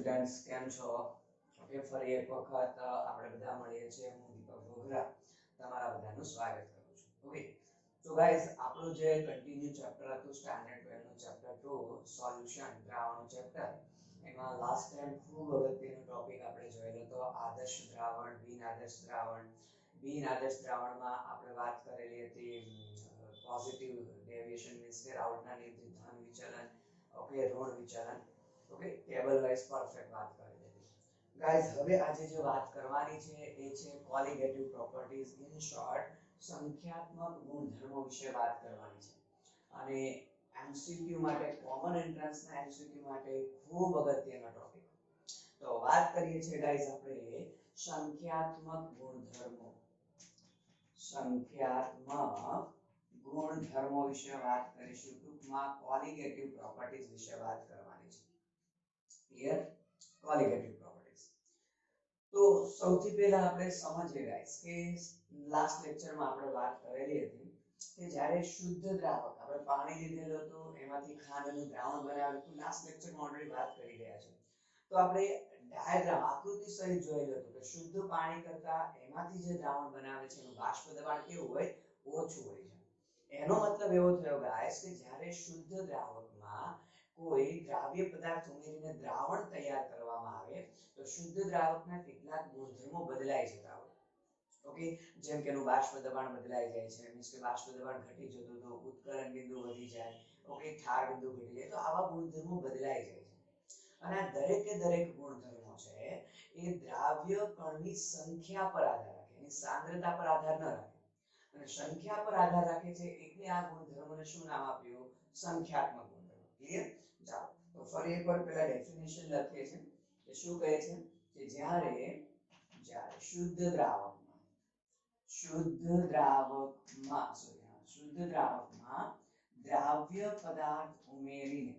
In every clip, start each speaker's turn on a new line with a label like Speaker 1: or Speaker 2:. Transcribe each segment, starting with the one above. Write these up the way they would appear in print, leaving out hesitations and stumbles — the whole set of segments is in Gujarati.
Speaker 1: સ્ટુડન્ટ્સ કેમ છો? ઓકે, ફરી એક વખત આપણે બધા મળીએ છીએ. હું દીપક ગોગરા તમારા બધાનું સ્વાગત કરું છું. ઓકે, તો ગાઈસ આપણું જે કન્ટિન્યુ ચેપ્ટર હતું સ્ટાન્ડર્ડ 12 નું ચેપ્ટર 2 સોલ્યુશન દ્રાવણનું ચેપ્ટર, એમાં લાસ્ટ ટાઈમ ખૂબ અગત્યનો ટોપિક આપણે જોયેલો હતો આદર્શ દ્રાવણ, બિન આદર્શ દ્રાવણ. બિન આદર્શ દ્રાવણમાં આપણે વાત કરેલી હતી પોઝિટિવ ડેવિએશન મીન્સ કે રાઉટના નિયમથી ધન વિચલન, ઓકે, ઋણ વિચલન, ઓકે, ટેબલ વાઇઝ પરફેક્ટ વાત કરી દીધી. ગાઈસ હવે આજે જે વાત કરવાની છે એ છે ક્વોલિટેટિવ પ્રોપર્ટીઝ, ઇન શોર્ટ સંખ્યાત્મક ગુણધર્મો વિશે વાત કરવાની છે. અને એમસીક્યુ માટે, કોમન એન્ટ્રન્સના એમસીક્યુ માટે ખૂબ અગત્યનો ટોપિક. તો વાત કરીએ છીએ ગાઈસ આપણે સંખ્યાત્મક ગુણધર્મો. સંખ્યાત્મક ગુણધર્મો વિશે વાત કરીશું. ટૂંકમાં ક્વોલિટેટિવ પ્રોપર્ટીઝ વિશે વાત કરવાની છે. ક્લિયર? Qualitative properties. તો સૌથી પહેલા આપણે સમજીએ ગાઈસ કે લાસ્ટ લેક્ચરમાં આપણે વાત કરેલી હતી કે જ્યારે શુદ્ધ દ્રાવક, આપણે પાણી લીધેલું હતું, એમાંથી ખાંડનું દ્રાવણ બનાવેલું હતું. લાસ્ટ લેક્ચરમાં ઓલરેડી વાત કરી ગયા છે. તો આપણે ડાયાગ્રામ, આકૃતિ સહિત જોયેલું હતું કે શુદ્ધ પાણી કરતા એમાંથી જે દ્રાવણ બનાવે છે એનું બાષ્પ દબાણ કેવું હોય? ઓછું હોય છે. એનો મતલબ એવો થયો ગાઈસ કે જ્યારે શુદ્ધ દ્રાવકમાં કોઈ દ્રાવ્ય પદાર્થ ઉમેરીને દ્રાવણ તૈયાર કરવામાં આવે તો શુદ્ધ દ્રાવકના કેટલાક ગુણધર્મો બદલાઈ જતા હોય. ઓકે, જેમ કે એનું બાષ્પ દબાણ બદલાઈ જાય છે, મીન્સ કે બાષ્પ દબાણ ઘટી જતું તો ઉત્કલન બિંદુ વધી જાય, ઓકે, ઠાર બિંદુ ઘટી જાય. તો આવા ગુણધર્મો બદલાઈ જાય છે. અને આ દરેકે દરેક ગુણધર્મો છે એ દ્રાવ્ય કણની સંખ્યા પર આધાર રાખે, એની સાંદ્રતા પર આધાર ન રાખે. અને સંખ્યા પર આધાર રાખે છે એટલે આ ગુણધર્મોને શું નામ આપ્યું? સંખ્યાત્મક ગુણધર્મો. ક્લિયર? ચાલો તો ફરી એકવાર પહેલા ડેફિનેશન લખીએ છીએ કે શું કહે છે કે જ્યારે શુદ્ધ દ્રાવકમાં દ્રાવ્ય પદાર્થ ઉમેરીને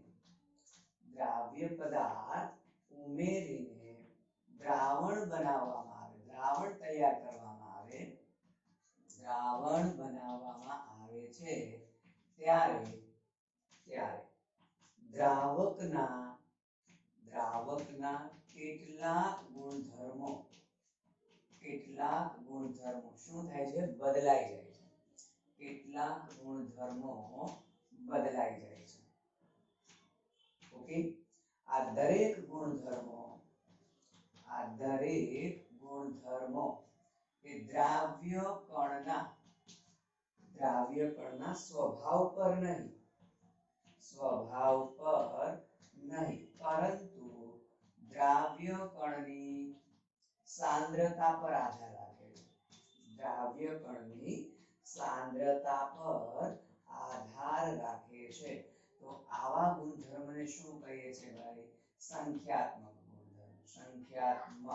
Speaker 1: દ્રાવણ બનાવવામાં આવે, દ્રાવણ તૈયાર કરવામાં આવે છે ત્યારે દ્રાવકના કેટલાક ગુણધર્મો શું થાય છે? બદલાઈ જાય છે. કેટલાક ગુણધર્મો બદલાઈ જાય છે. ઓકે, આ દરેક ગુણધર્મો એ દ્રાવ્ય કણના સ્વભાવ પર નહીં પરંતુ દ્રાવ્ય કણની સાંદ્રતા પર આધાર રાખે છે. દ્રાવ્ય કણની સાંદ્રતા પર આધાર રાખે છે. તો આવા ગુણધર્મને શું કહીએ છીએ ભાઈ? સંખ્યાત્મક ગુણધર્મ. સંખ્યાત્મક.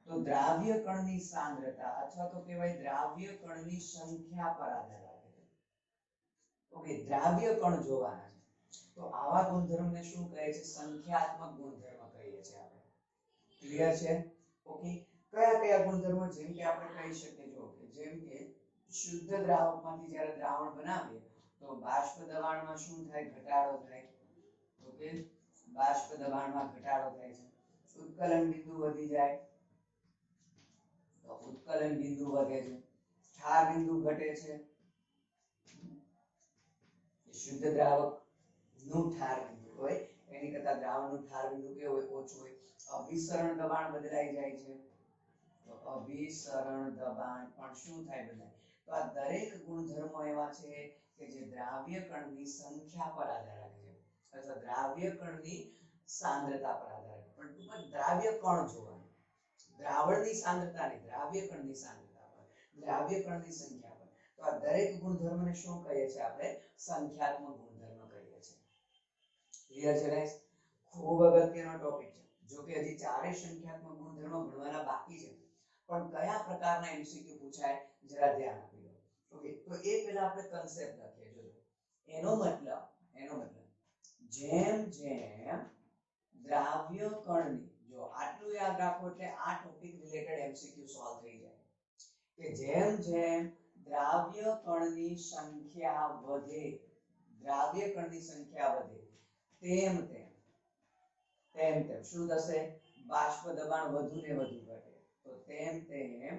Speaker 1: તો દ્રાવ્ય કણની સાંદ્રતા અથવા તો કહેવાય દ્રાવ્ય કણની સંખ્યા પર આધાર રાખે છે. ઓકે, દ્રાવ્ય કણ જોવાના છે તો આવા ગુણધર્મને શું કહે છે? સંખ્યાત્મક ગુણધર્મ કહીએ છીએ આપણે. ક્લિયર છે? ઓકે, કયા કયા ગુણધર્મો? જેમ કે આપણે કહી શકીએ જો કે જેમ કે શુદ્ધ દ્રાવકમાંથી જ્યારે દ્રાવણ બનાવીએ તો બાષ્પ દબાણમાં શું થાય? ઘટાડો થાય. ઓકે, બાષ્પ દબાણમાં ઘટાડો થાય છે. ઉત્કલન બિંદુ વધી જાય તો ઉત્કલન બિંદુ વધે છે. ઠાર બિંદુ ઘટે છે. શુદ્ધ દ્રાવક નું ઠાર બિંદુ હોય એની કરતા દ્રાવણનું ઠાર બિંદુ કેવું હોય? ઓછું હોય. અભિસરણ દબાણ બદલાઈ જાય છે તો અભિસરણ દબાણ પણ શું થાય? બદલાય. તો આ દરેક ગુણધર્મો એવા છે કે જે દ્રાવ્ય કણની સંખ્યા પર આધાર રાખે છે અથવા દ્રાવ્ય કણની સાંદ્રતા પર આધાર રાખે. પણ ટૂંકમાં દ્રાવ્ય કણ જોવાનું, દ્રાવણની સાંદ્રતા નહીં, દ્રાવ્ય કણની સાંદ્રતા પર, દ્રાવ્ય કણની સંખ્યા પર. તો આ દરેક ગુણધર્મને શું કહીએ છીએ આપણે? સંખ્યાત્મક ગુણધર્મ કહીએ છીએ. ક્લિયર છે ગાઈસ? ખૂબ અગત્યનો ટોપિક છે. જો કે હજી ચારેય સંખ્યાત્મક ગુણધર્મ ભણવાના બાકી છે, પણ કયા પ્રકારના એમસીક્યુ પૂછાય જરા ધ્યાન આપી લો. ઓકે, તો એ પહેલા આપણે કન્સેપ્ટ લખીએ. જોજો, એનો મતલબ જેમ દ્રાવ્ય કણની, જો આટલું યાદ રાખો એટલે આ ટોપિક રિલેટેડ એમસીક્યુ સોલ્વ થઈ જાય કે જેમ દ્રાવ્ય કણની સંખ્યા વધે, તેમ તેમ તેમ શું થશે? બાષ્પ દબાણ વધુ ને વધુ ઘટે. તો તેમ તેમ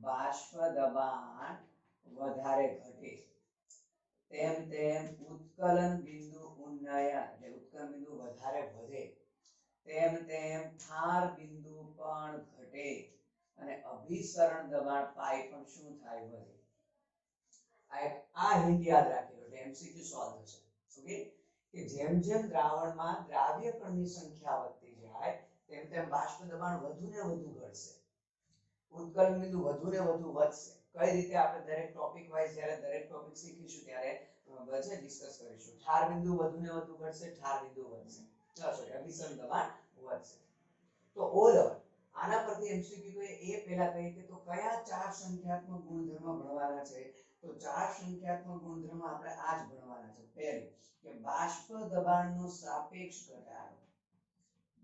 Speaker 1: બાષ્પ દબાણ વધારે ઘટે, તેમ તેમ ઉત્કલન બિંદુ ઉન્નયન એટલે ઉત્કલન બિંદુ વધારે વધે, તેમ તેમ ઠાર બિંદુ પણ ઘટે અને અભિસરણ દબાણ પાઈ પણ શું થાય? વધે. આ હિન્ટ યાદ રાખજો એટલે એમસીક્યુ સોલ્વ થશે. ઓકે, કે જેમ જેમ દ્રાવણમાં દ્રાવ્ય કણની સંખ્યા વધતી જાય તેમ તેમ બાષ્પ દબાણ વધુ ને વધુ ઘટશે, ઉત્કલન બિંદુ વધુ ને વધુ વધશે. કઈ રીતે આપણે દરેક ટોપિક વાઇઝ જ્યારે દરેક ટોપિક શીખીશું ત્યારે વચ્ચે ડિસ્કસ કરીશું. ઠાર બિંદુ વધુ ને વધુ ઘટશે, ઠાર બિંદુ વધશે, સોરી અભિસરણ દબાણ વધશે. તો ઓવર આના પરથી એમસીક્યુ એ પહેલા કહી કે તો કયા ચાર સંખ્યાત્મક ગુણધર્મ ભણવાના છે? તો ચાર સંખ્યાત્મક ગુણધર્મ આપણે આજ ભણવાના છે. પહેલું કે બાષ્પ દબાણનો સાપેક્ષ ઘટાડો,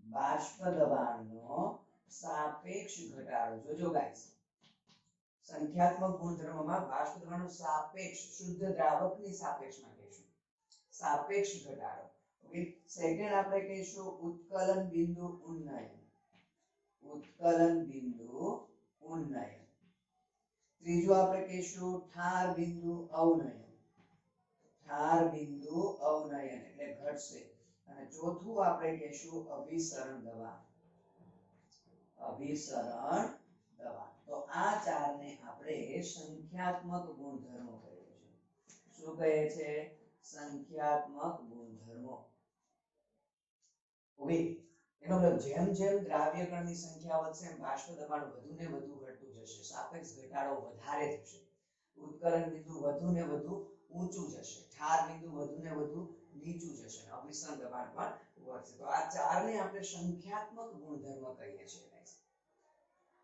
Speaker 1: બાષ્પ દબાણનો સાપેક્ષ ઘટાડો. જોજો ગાઈસ, સંખ્યાત્મક ગુણધર્મમાં બાષ્પ દબાણનો સાપેક્ષ, શુદ્ધ દ્રાવકની સાપેક્ષમાં કહીશું સાપેક્ષ ઘટાડો. ઓકે, સેકન્ડ આપણે કહીશું ઉત્કલન બિંદુ ઉન્નયન, ઉત્કલન બિંદુ ઉન્નયન. ત્રીજું આપણે કહીશું ઠાર બિંદુ અવનયન, ઠાર બિંદુ અવનયન એટલે ઘટશે. અને ચોથું આપણે કહીશું અભિસરણ દબાણ, અભિસરણ દબાણ. તો આ ચારને આપણે સંખ્યાત્મક ગુણધર્મો કહીએ છીએ. શું કહે છે? સંખ્યાત્મક ગુણધર્મો. ઓકે, એનો મતલબ જેમ જેમ દ્રાવ્ય કણની સંખ્યા વધશે એમ બાષ્પ દબાણ વધુ ને વધુ ઘટતું જશે, સાપેક્ષ ઘટાડો વધારે થશે, ઉત્કલન બિંદુ વધુ ને વધુ ઊંચું જશે, ઠાર બિંદુ વધુ ને વધુ નીચું જશે, અભિસરણ દબાણ પણ વધશે. તો આ ચારને આપણે સંખ્યાત્મક ગુણધર્મ કહીએ છીએ.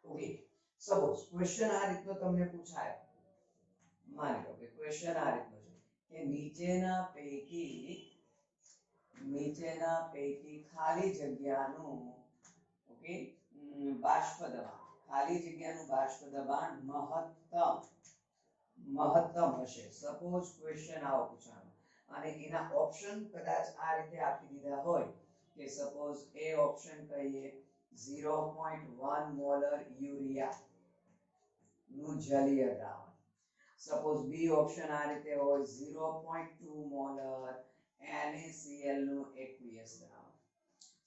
Speaker 1: ઓકે, સપોઝ ક્વેશ્ચન આ રીતનો તમને પૂછાય, માની લો કે ક્વેશ્ચન આ રીતનો છે કે નીચેના પૈકી ખાલી જગ્યાનું ઓકે બાષ્પ દબાણ, ખાલી જગ્યાનું બાષ્પ દબાણ મહત્તમ હશે. સપોઝ ક્વેશ્ચન આવો પૂછાનો અને એના ઓપ્શન કદાચ આ રીતે આપી દીધા હોય કે સપોઝ એ ઓપ્શન કહીએ 0.1 મોલર યુરિયા નું જલીય દ્રાવણ, સપોઝ બી ઓપ્શન આ રીતે હોય 0.2 મોલર NaCl નું aqueous દ્રાવણ,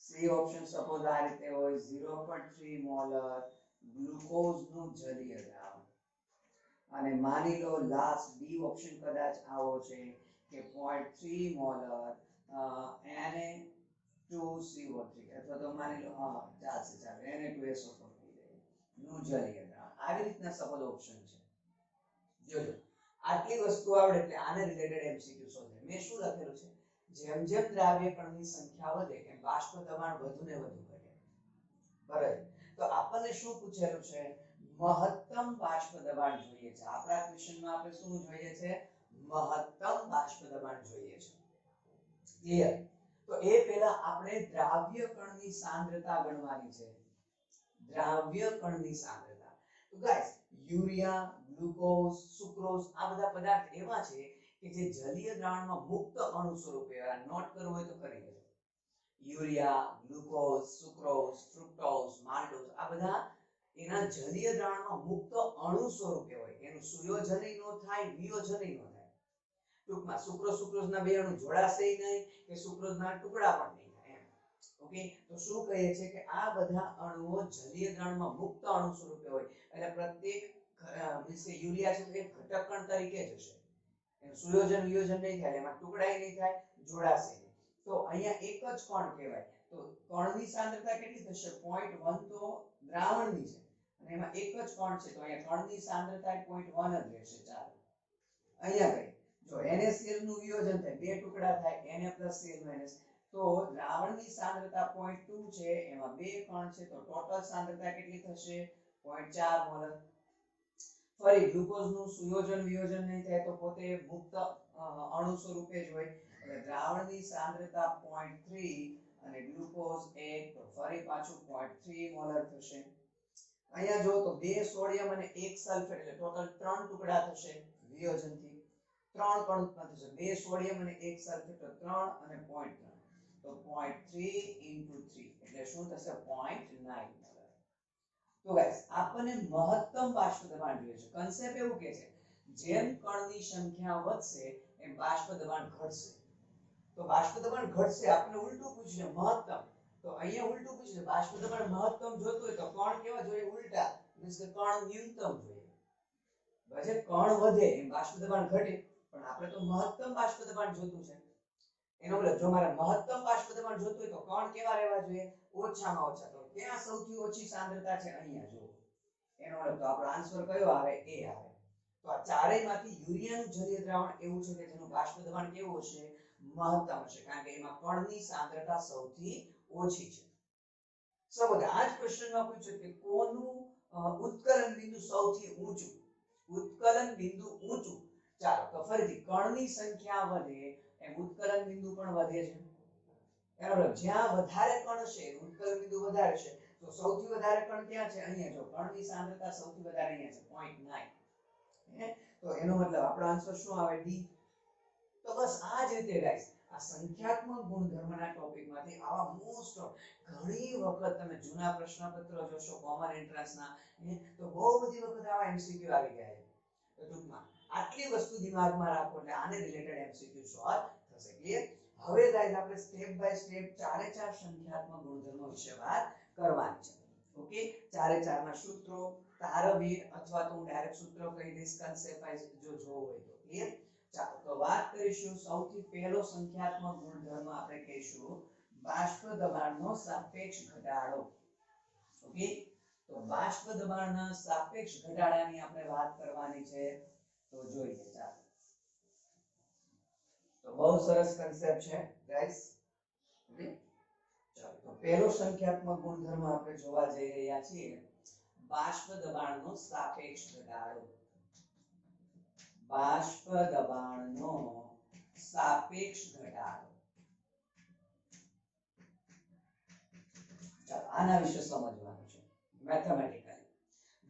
Speaker 1: સી ઓપ્શન સપોઝ આ રીતે હોય 0.3 મોલર ગ્લુકોઝ નું જલીય દ્રાવણ, અને માની લો લાસ્ટ બી ઓપ્શન કદાચ આવો છે કે 0.3 મોલર Na2CO3 અથવા તો માની લો ચાલશે Na2SO4 નું જલીય દ્રાવણ. આવી રીતના સપોઝ ઓપ્શન છે. જોજો આટલી વસ્તુ આવડે એટલે આને રિલેટેડ એમસીક્યુ સોલ્વ. મેં શું લખેલું છે? જેમ જેમ દ્રાવ્ય કણની સંખ્યા વધે એમ બાષ્પ દબાણ વધુ ને વધુ ઘટે. બરાબર, તો આપણને શું પૂછેલું છે? મહત્તમ બાષ્પ દબાણ જોઈએ છે. આપણા ક્વેશ્ચનમાં આપણે શું જોઈએ છે? મહત્તમ બાષ્પ દબાણ જોઈએ છે. ક્લિયર? તો એ પહેલા આપણે દ્રાવ્ય કણની સાંદ્રતા ગણવાની છે. દ્રાવ્ય કણની સાંદ્રતા. તો ગાઈસ યુરિયા, ગ્લુકોઝ, સુક્રોઝ આ બધા પદાર્થ એવા છે કે જે જલીય દ્રાવણમાં મુક્ત અણુ સ્વરૂપે, નોટ કરવું હોય તો કરી લેજો. Urea, glucose, sucrose, fructose, maltose આ બધા એના જલીય દ્રાવણમાં મુક્ત અણુ સ્વરૂપે હોય. એનું સુયોજનય ન થાય, વિયોજનય ન થાય. ટૂંકમાં સુક્રોઝના બે અણુ જોડાશે નહીં કે સુક્રોઝના ટુકડા પણ નહીં થાય એમ. ઓકે, તો શું કહે છે કે આ બધા અણુઓ જલીય દ્રાવણમાં મુક્ત અણુ સ્વરૂપે હોય એટલે પ્રત્યેક મીન્સ કે યુરિયા છે એ ઘટક કણ તરીકે જ હશે. એનું સુયોજન વિયોજન નહીં થાય, એમાં ટુકડાય નહીં થાય, જોડાશે નહીં. તો અહીંયા એક જ કણ કહેવાય. તો કણની સાંદ્રતા કેટલી થશે? 0.1 તો દ્રાવણની છે અને એમાં એક જ કણ છે તો અહીંયા કણની સાંદ્રતા 0.1 જ રહેશે. ચાલો અહીંયા કઈ જો NaCl નું વિયોજન થાય, બે ટુકડા થાય Na+Cl- તો દ્રાવણની સાંદ્રતા 0.2 છે, એમાં બે કણ છે તો ટોટલ સાંદ્રતા કેટલી થશે? 0.4 મોલર. ફરી ગ્લુકોઝ નું સુયોજન વિયોજન નહીં થાય તો પોતે મુક્ત અણુ સ્વરૂપે જ હોય એટલે દ્રાવણની સાંદ્રતા 0.3 અને ગ્લુકોઝ 1 તો ફરી પાછું 0.3 મોલર થશે. અહીંયા જો તો બે સોડિયમ અને એક સલ્ફેટ એટલે ટોટલ 3 ટુકડા થશે વિયોજનથી. 3 કણ ઉત્પન્ન થશે, બે સોડિયમ અને એક સલ્ફેટ તો 3 અને 0.3 તો 0.3 into 3 એટલે શું થશે 0.9 મોલર. તો ગાઈસ આપણને મહત્તમ બાષ્પ દબાણ જોઈએ છે. કન્સેપ્ટ એવું કે છે જેમ કણની સંખ્યા વધશે એમ બાષ્પ દબાણ ઘટશે. તો બાષ્પ દબાણ ઘટશે, આપણે ઉલટું પૂછ્યું છે મહત્તમ. તો અહીંયા ઉલટું પૂછ્યું છે બાષ્પ દબાણ મહત્તમ જોતું હોય તો કણ કેવા જોઈએ ઉલટા, મીન્સ કે કણ ન્યૂનતમ જોઈએ. જે કણ વધે એમ બાષ્પ દબાણ ઘટે, પણ આપણે તો મહત્તમ બાષ્પ દબાણ જોતું છે. એનો મતલબ જો મારે મહત્તમ બાષ્પ દબાણ જોતું હોય તો કણ કેવા રહેવા જોઈએ ઓછામાં ઓછા. તો ક્યાં સૌથી ઓછી સાંદ્રતા છે અહીંયા જો, એનો મતલબ તો આપણો આન્સર કયો આવે એ આવે. તો આ ચારેયમાંથી યુરિયાનું જલીય દ્રાવણ એવું છે કે જેનું બાષ્પ દબાણ કેવું હશે મહત્તમ હશે, કારણ કે એમાં કણની સાંદ્રતા સૌથી ઓછી છે. સમજો આ જ ક્વેશ્ચનમાં પૂછ્યું કે કોનું ઉત્કલન બિંદુ સૌથી ઊંચું, ઉત્કલન બિંદુ ઊંચું. ચાલો તો ફરીથી કણની સંખ્યા વધે એમ ઉત્કલન બિંદુ પણ વધે છે. એનો મતલબ જ્યાં વધારે કણ છે ઉત્કલન બિંદુ વધારે છે. તો સૌથી વધારે કણ ક્યાં છે અહીંયા જો, કણની સાંદ્રતા સૌથી વધારે અહીંયા છે 0.9. તો એનો મતલબ આપણો આન્સર શું આવે ડી. તો બસ આ જ રીતે ગાઈસ આ સંખ્યાત્મક ગુણધર્મના ટોપિકમાંથી આવા મોસ્ટ ઘણી વખત તમે જૂના પ્રશ્નપત્રો જોશો કોમન એન્ટ્રાન્સના, તો બહુ બધી વખત આવા એમસીક્યુ આવી ગયા છે. તો ટૂંકમાં આટલી વસ્તુ દિમાગમાં રાખો એટલે આને રિલેટેડ એમસીક્યુ સોલ્વ થશે. ક્લિયર? હવે ગાઈસ આપણે સ્ટેપ બાય સ્ટેપ ચારે ચાર સંખ્યાત્મક ગુણધર્મો વિશે વાત કરવાની છે. ઓકે, ચારે ચારના સૂત્રો, તારવીર અથવા તો હું ડાયરેક્ટ સૂત્ર કહી દઈશ કન્સેપ્ટ વાઇઝ જો જોવું હોય તો. ક્લિયર? ચાલો તો વાત કરીશું. સૌથી પહેલો સંખ્યાત્મક ગુણધર્મ આપણે કહીશું બાષ્પ દબાણનો સાપેક્ષ ઘટાડો. ઓકે, તો બાષ્પ દબાણના સાપેક્ષ ઘટાડાની આપણે વાત કરવાની છે. તો જોઈએ ચાલો. તો બહુ સરસ કન્સેપ્ટ છે ગાઈસ. ઓકે, ચાલો તો પહેલો સંખ્યાત્મક ગુણધર્મ આપણે જોવા જઈ રહ્યા છીએ બાષ્પ દબાણનો સાપેક્ષ ઘટાડો. બાષ્પ દબાણનો સાપેક્ષ ઘટાડો. ચાલો આના વિશે સમજવાનું છે મેથેમેટિકલી.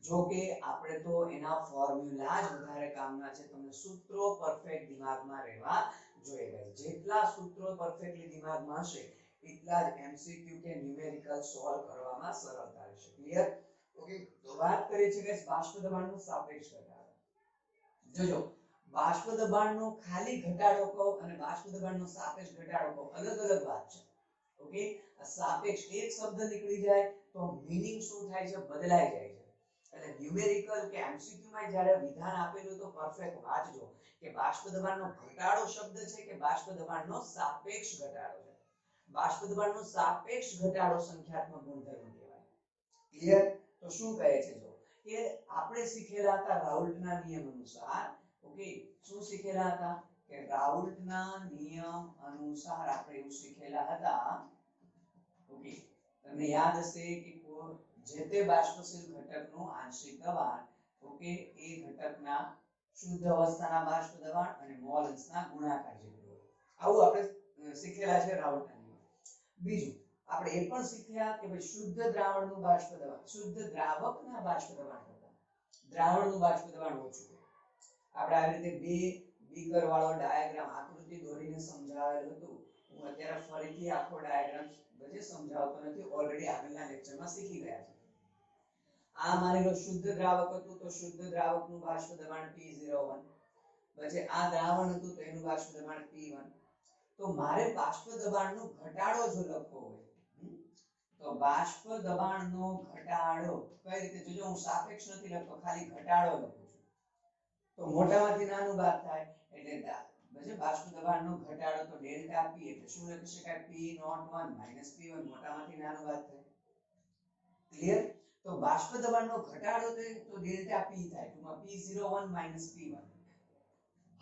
Speaker 1: જો કે આપણે તો એના ફોર્મ્યુલા જ વધારે કામના છે, તમને સૂત્રો પરફેક્ટ દિમાગમાં રહેવા જોઈએ. જેટલા સૂત્રો પરફેક્ટલી દિમાગમાં હશે એટલા જ એમસીક્યુ કે ન્યુમેરિકલ સોલ્વ કરવામાં સરળતા રહેશે. ક્લિયર? ઓકે, તો વાત કરીએ છીએ ગાઈસ બાષ્પ દબાણનો સાપેક્ષ ઘટાડો. જોજો બાષ્પ દબાણનો ખાલી ઘટાડો કહો અને બાષ્પ દબાણનો સાપેક્ષ ઘટાડો કહો અલગ અલગ વાત છે. ઓકે, આ સાપેક્ષ એક શબ્દ નીકળી જાય તો મીનિંગ શું થાય છે બદલાઈ જાય છે. એટલે ન્યુમેરિકલ કે એમસીક્યુ માં જ્યારે વિધાન આપેલું તો પરફેક્ટ વાંચજો કે બાષ્પ દબાણનો ઘટાડો શબ્દ છે કે બાષ્પ દબાણનો સાપેક્ષ ઘટાડો છે. બાષ્પ દબાણનો સાપેક્ષ ઘટાડો સંખ્યાત્મક ગુણધર્મ કહેવાય. ક્લિયર? તો શું કહે છે જો કે આપણે શીખેલા હતા રાઉલ્ટના નિયમ અનુસાર. ઓકે, શું શીખેલા હતા કે રાઉલ્ટના નિયમ અનુસાર આપણે એવું શીખેલા હતા. ઓકે, તમને યાદ હશે કે જે તે બાષ્પશીલ ઘટકનું આંશિક દબાણ, ઓકે, એ ઘટકના શુદ્ધ અવસ્થાના બાષ્પ દબાણ અને મોલ અંશના ગુણાકાર જેટલું હોય. આવું આપણે શીખેલા છે રાઉલ્ટના નિયમ. બીજું આપણે એ પણ શીખ્યા કે ભાઈ શુદ્ધ દ્રાવણનું બાષ્પ દબાણ શુદ્ધ દ્રાવકના બાષ્પ દબાણ કરતા દ્રાવણનું બાષ્પ દબાણ ઓછું હોય. આપણે આવી રીતે બે બીકર વાળો ડાયાગ્રામ આકૃતિ દોરીને સમજાવેલું હતું. હું અત્યારે ફરીથી આખો ડાયાગ્રામ બજે સમજાવતો નથી, ઓલરેડી આગળના લેક્ચરમાં શીખી ગયા છે. આ માની લો શુદ્ધ દ્રાવક હતું તો શુદ્ધ દ્રાવકનું બાષ્પ દબાણ P01, પછી આ દ્રાવણ હતું તો એનું બાષ્પ દબાણ P1. તો મારે બાષ્પ દબાણનો ઘટાડો જો લખવો હોય તો બાષ્પ દબાણનો ઘટાડો કઈ રીતે જોજો, હું સાપેક્ષ નથી લખતો, ખાલી ઘટાડો લખું છું. તો મોટામાંથી નાનું બાદ થાય એટલે બજે બાષ્પ દબાણનો ઘટાડો તો ડેલ્ટા P એટલે શું લખી શકાય P01 P1 મોટામાંથી નાનું બાદ થાય. ક્લિયર? તો બાષ્પ દબાણનો ઘટાડો તો ડેલ્ટા P થાય, ટૂંકમાં P01 P1.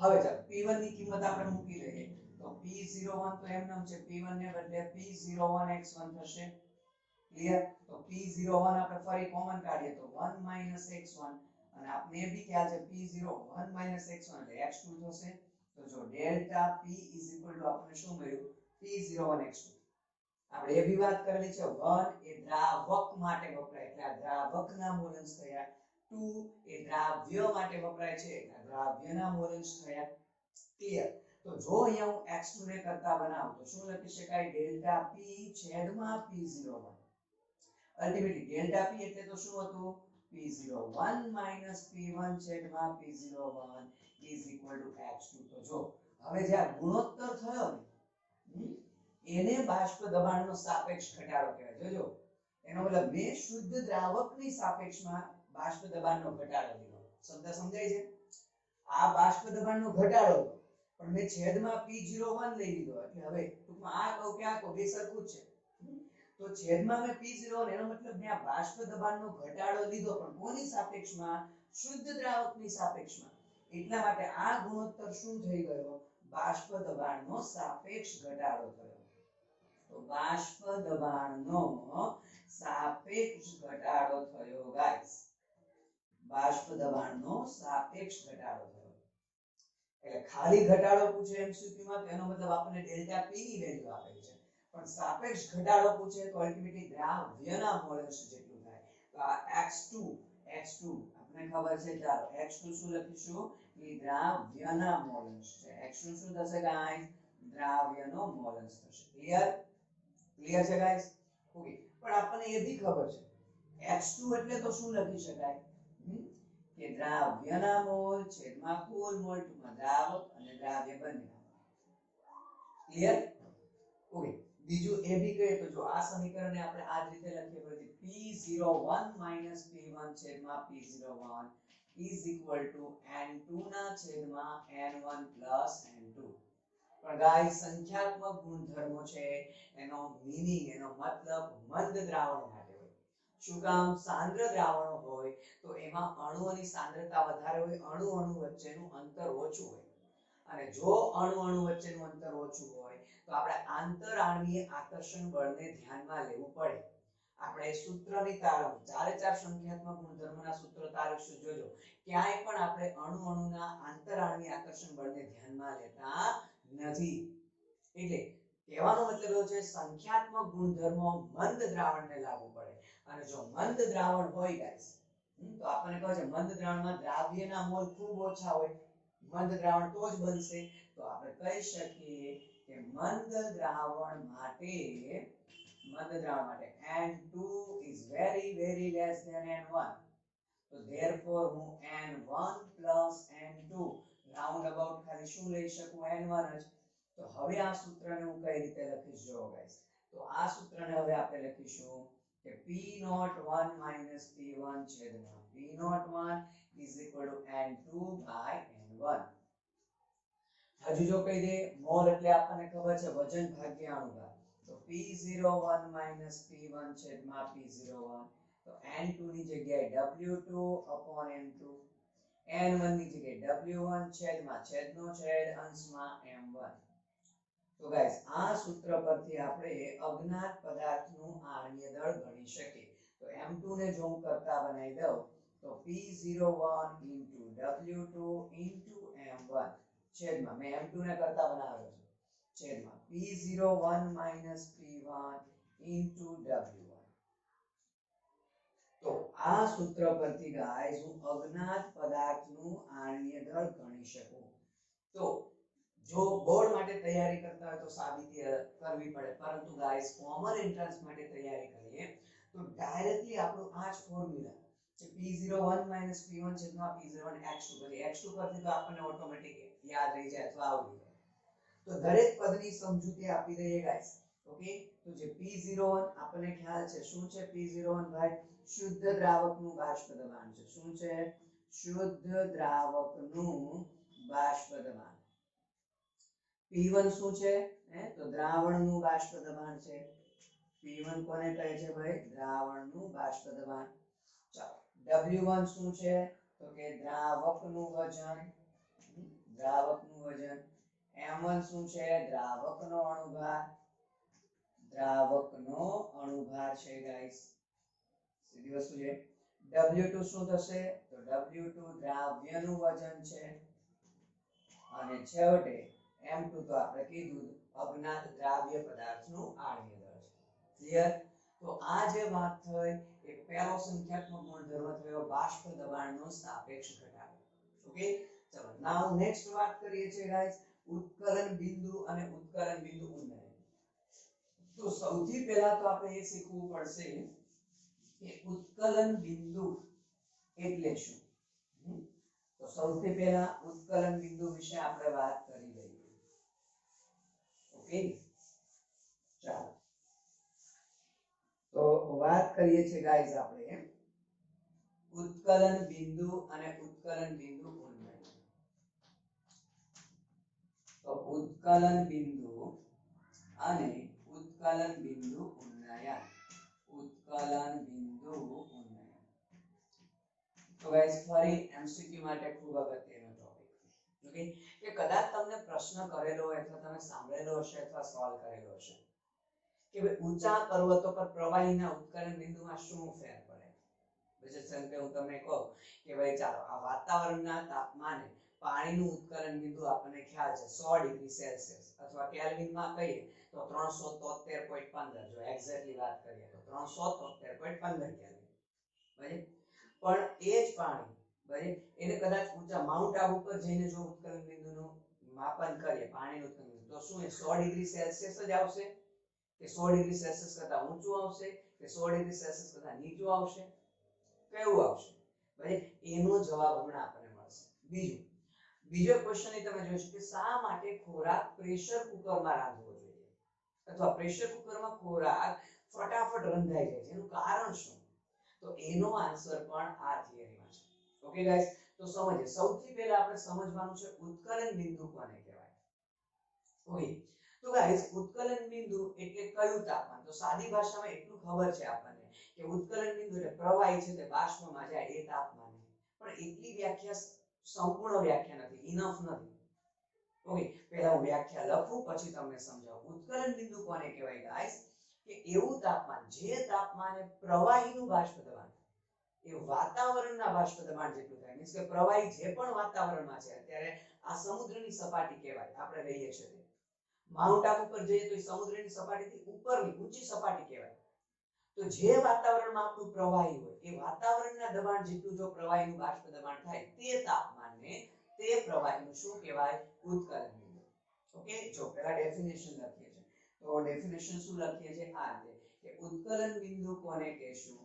Speaker 1: હવે ચાલો P1 ની કિંમત આપણે મૂકી લઈએ તો P01 તો એમનેમ છે, P1 ને બદલે P01x1 થશે. ક્લિયર? તો P01 આપણે ફરી કોમન કાઢીએ તો 1 x1 અને આપણે બી ખ્યાલ છે P01 x1 એટલે x2 થશે. તો જો ડેલ્ટા P આપણને શું મળ્યું P01x2. આપણે એ બી વાત કરેલી છે 1 એ દ્રાવક માટે વપરાય એટલે આ દ્રાવકના મોલન્સ થયા, 2 એ દ્રાવ્ય માટે વપરાય છે એટલે દ્રાવ્યના મોલન્સ થયા. ક્લિયર? તો જો અહીંયા હું x2 ને કરતા બનાવું તો શું લખી શકાય ડેલ્ટા p છેદમાં p01 અલ્ટિમેટલી ડેલ્ટા p એટલે તો શું હતું p01 p1 છેદમાં p01 is equal to x2 તો જો હવે જે આ ગુણોત્તર થયો ને એને બાષ્પ દબાણનો સાપેક્ષ ઘટાડો કહેવાય જોજો એનો મતલબ મેં શુદ્ધ દ્રાવકની સાપેક્ષમાં બાષ્પ દબાણનો ઘટાડો લીધો શબ્દ સમજાય છે આ બાષ્પ દબાણનો ઘટાડો હતો પણ મેં છેદમાં p01 લઈ લીધો એટલે હવે ટૂંકમાં આ કહું કે આ કહું બે સરખું જ છે તો છેદમાં મેં p01 એનો મતલબ મેં આ બાષ્પ દબાણનો ઘટાડો લીધો પણ કોની સાપેક્ષમાં શુદ્ધ દ્રાવકની સાપેક્ષમાં એટલા માટે આ ગુણોત્તર શું થઈ ગયો બાષ્પ દબાણનો સાપેક્ષ ઘટાડો થયો તો બાષ્પ દબાણનો સાપેક્ષ ઘટાડો થયો ગાઈસ બાષ્પ દબાણનો સાપેક્ષ ઘટાડો થયો એટલે ખાલી ઘટાડો પૂછે એમસીક્યુ માં તેનો મતલબ આપણને ડેલ્ટા p ની વેલ્યુ આપેલી છે પણ સાપેક્ષ ઘટાડો પૂછે તો અલ્ટિમેટલી દ્રાવ્યના મોલેસ જેટલું થાય તો આ x2 આપણે ખબર છે ચાલો x2 શું લખીશું કે દ્રાવ્યના મોલેસ છે x2 શું થશે ગાઈસ દ્રાવ્યનો મોલેસ થશે ક્લિયર છે ગાઈસ ઓકે પણ આપણને એ બી ખબર છે x2 એટલે તો શું લખી શકાય કે દ્રાવ્યના મોલ છેદમાં કુલ મોલ ટૂંકમાં દ્રાવક અને દ્રાવ્ય બંને ક્લિયર ઓકે બીજું એ બી કહીએ તો જો આ સમીકરણને આપણે આ રીતે લખીએ પછી p01 p1 છેદમાં p01 is equal to n2 ના છેદમાં n1 plus n2 પણ ગાઈસ સંખ્યાત્મક ગુણધર્મો છે એનો મીનિંગ એનો મતલબ મંદ દ્રાવણો માટે હોય શું કામ સાંદ્ર દ્રાવણો હોય તો એમાં અણુઓની સાંદ્રતા વધારે હોય અણુ વચ્ચેનું અંતર ઓછું હોય અને જો અણુ વચ્ચેનું અંતર ઓછું હોય તો આપણે આંતરઆણ્વીય આકર્ષણ બળને ધ્યાનમાં લેવું પડે આપણે સૂત્રની તારવણી ચારે ચાર સંખ્યાત્મક ગુણધર્મોના સૂત્રો તારવશું જોજો ક્યાંય પણ આપણે અણુના આંતરઆણ્વીય આકર્ષણ બળને ધ્યાનમાં લેતા નથી એટલે કહેવાનો મતલબ એવો છે સંખ્યાત્મક ગુણધર્મો મંદ દ્રાવણને લાગુ પડે અને જો મંદ દ્રાવણ હોય ગાઈસ તો આપણને કહે છે મંદ દ્રાવણમાં દ્રાવ્યના મોલ ખૂબ ઓછા હોય મંદ દ્રાવણ તો જ બનશે તો આપણે કહી શકીએ કે મંદ દ્રાવણ માટે n2 is very less than n1 so therefore હું n1 plus n2 round about ખાલી શું લઈ શકું n1 જ તો હવે આ સૂત્રને હું કઈ રીતે લખીશ જો ગાઈસ તો આ સૂત્રને હવે આપણે લખીશું કે p01 p1 છેદમાં p01 is equal to n2 by n1 હજુ જો કહી દે મોલ એટલે આપણને ખબર છે વજન ભાગ્યા અણુભાર તો p01 p1 છેદમાં p01 તો n2 ની જગ્યાએ w2 upon n2 n1 ની જગ્યાએ w1 છેદમાં છેદનો છેદ અંશમાં m1 તો ગાઈસ આ સૂત્ર પરથી આપણે અજ્ઞાત પદાર્થનું આણ્વીય દળ ગણી શકીએ તો m2 ને જો હું કરતા બનાવી દઉં તો p01 w2 m1 છેદમાં મેં m2 ને કરતા બનાવ્યો છે છેદમાં p01 p1 w1 તો આ સૂત્ર પરથી ગાઈસ હું અજ્ઞાત પદાર્થનું આણ્વીય દળ ગણી શકું તો જો બોર્ડ માટે તૈયારી કરતા હોય તો સાબિતી કરવી પડે પરંતુ ગાઈસ કોમન એન્ટ્રન્સ માટે તૈયારી કરીએ તો ડાયરેક્ટલી આપણું આ જ ફોર્મ્યુલા છે p01 p1 છેદમાં p01 x2 પછી x2 પરથી તો આપણને ઓટોમેટિક યાદ રહી જાય તો આવડી જાય તો દરેક પદની સમજૂતી આપી દઈએ ગાઈસ ઓકે તો જે p01 આપણને ખ્યાલ છે શું છે p01 ભાઈ શુદ્ધ દ્રાવકનું બાષ્પ દબાણ છે શું છે શુદ્ધ દ્રાવકનું બાષ્પ દબાણ p1 શું છે તો દ્રાવણનું બાષ્પ દબાણ છે p1 કોને કહે છે ભાઈ દ્રાવણનું બાષ્પ દબાણ ચાલો w1 શું છે તો કે દ્રાવકનું વજન m1 શું છે દ્રાવકનો અણુભાર છે ગાઈસ સીધી વસ્તુ છે w2 શું થશે તો w2 દ્રાવ્યનું વજન છે અને છેવટે m2 તો આપણે કીધું અજ્ઞાત દ્રાવ્ય પદાર્થનું આણ્વીય દળ છે ક્લિયર તો આ જે વાત થઈ એ પહેલો સંખ્યાત્મક ગુણધર્મ થયો બાષ્પ દબાણનો સાપેક્ષ ઘટાડો ઓકે ચલો નાઉ નેક્સ્ટ વાત કરીએ છીએ ગાઈસ उत्कलन बिंदु અને उत्कलन बिंदु उन्नयन। तो સૌથી પહેલા તો આપણે એ શીખવું પડશે કે उत्कलन बिंदु એટલે શું। તો સૌથી પહેલા उत्कलन बिंदु વિશે આપણે વાત કરી લઈએ। ओके, ચાલો तो વાત કરીએ છીએ ગાઈસ આપણે उत्कलन बिंदु અને उत्कलन बिंदु उन्नयन। तो उत्कलन बिंदु અને उत्कलन बिंदु उन्नयन, उत्कलन बिंदु उन्नयन। तो गाइस फरी एमसीक्यू માટે ખૂબ અગત્યનો ટોપિક। ઓકે, કે કદાચ તમને પ્રશ્ન કરેલો હોય અથવા તમે સાંભળેલો હશે અથવા સોલ્વ કરેલો હશે કે ભાઈ ઊંચા પર્વતો પર પ્રવાહીના उत्कलन બિંદુમાં શું ફેર પડે। વિશેષણ કે હું તમને કહું કે ભાઈ ચાલો આ વાતાવરણના તાપમાને પાણીનું उत्कलन બિંદુ આપણને ખ્યાલ છે 100 ડિગ્રી સેલ્સિયસ અથવા કેલ્વિનમાં કહીએ તો 373.15, જો એક્ઝેક્ટલી વાત કરીએ તો 373.15 કેલ્વિન। બરાબર, પણ એ જ પાણી બરાબર એને કદાચ ઊંચા માઉન્ટ આબુ પર જઈને જો उत्कलन બિંદુનું માપન કરીએ પાણીનું उत्कलन બિંદુ તો શું એ 100 ડિગ્રી સેલ્સિયસ જ આવશે કે 100 ડિગ્રી સેલ્સિયસ કરતા ઊંચું આવશે કે 100 ડિગ્રી સેલ્સિયસ કરતા નીચું આવશે, કેવું આવશે? બરાબર, એનો જવાબ હમણાં આપણને મળશે। બીજો ક્વેશ્ચન એ તમે જોશો કે શા માટે ખોરાક પ્રેશર કુકરમાં રાંધવો જોઈએ અથવા પ્રેશર કુકરમાં ખોરાક ફટાફટ રંધાઈ જાય છે, એનું કારણ શું? તો એનો આન્સર પણ આ થિયરીમાં છે। ઓકે ગાઈસ, તો સમજીએ। સૌથી પહેલા આપણે સમજવાનું છે उत्कलन બિંદુ કોને કહેવાય। ઓકે, તો ગાઈસ उत्कलन બિંદુ એટલે કયું તાપમાન? તો સાદી ભાષામાં એટલું ખબર છે આપણને કે उत्कलन બિંદુ એટલે પ્રવાહી છે તે બાષ્પમાં જાય એ તાપમાન, પણ એટલી વ્યાખ્યા સંપૂર્ણ વ્યાખ્યા નથી, ઇનફ નથી। ઓકે, પહેલા હું વ્યાખ્યા લખું પછી તમને સમજાવું। उत्कलन બિંદુ કોને કહેવાય ગાઈસ? કે એવું તાપમાન જે તાપમાને પ્રવાહીનું બાષ્પ દબાણ એ વાતાવરણના બાષ્પ દબાણ જેટલું થાય, મીન્સ કે પ્રવાહી જે પણ વાતાવરણમાં છે અત્યારે આ સમુદ્રની સપાટી કહેવાય, આપણે રહીએ છીએ તે માઉન્ટ આબુ પર જઈએ તો એ સમુદ્રની સપાટીથી ઉપરની ઊંચી સપાટી કહેવાય। તો જે વાતાવરણમાં આપણું પ્રવાહી હોય એ વાતાવરણના દબાણ જેટલું જો પ્રવાહીનું બાષ્પ દબાણ થાય તે તાપમાનને તે પ્રવાહીનું શું કહેવાય? उत्कलन બિંદુ। ઓકે, જો પહેલા ડેફિનેશન લખીએ છીએ તો ડેફિનેશન શું લખીએ છીએ? આ રીતે કે उत्कलन બિંદુ કોને કહેશું?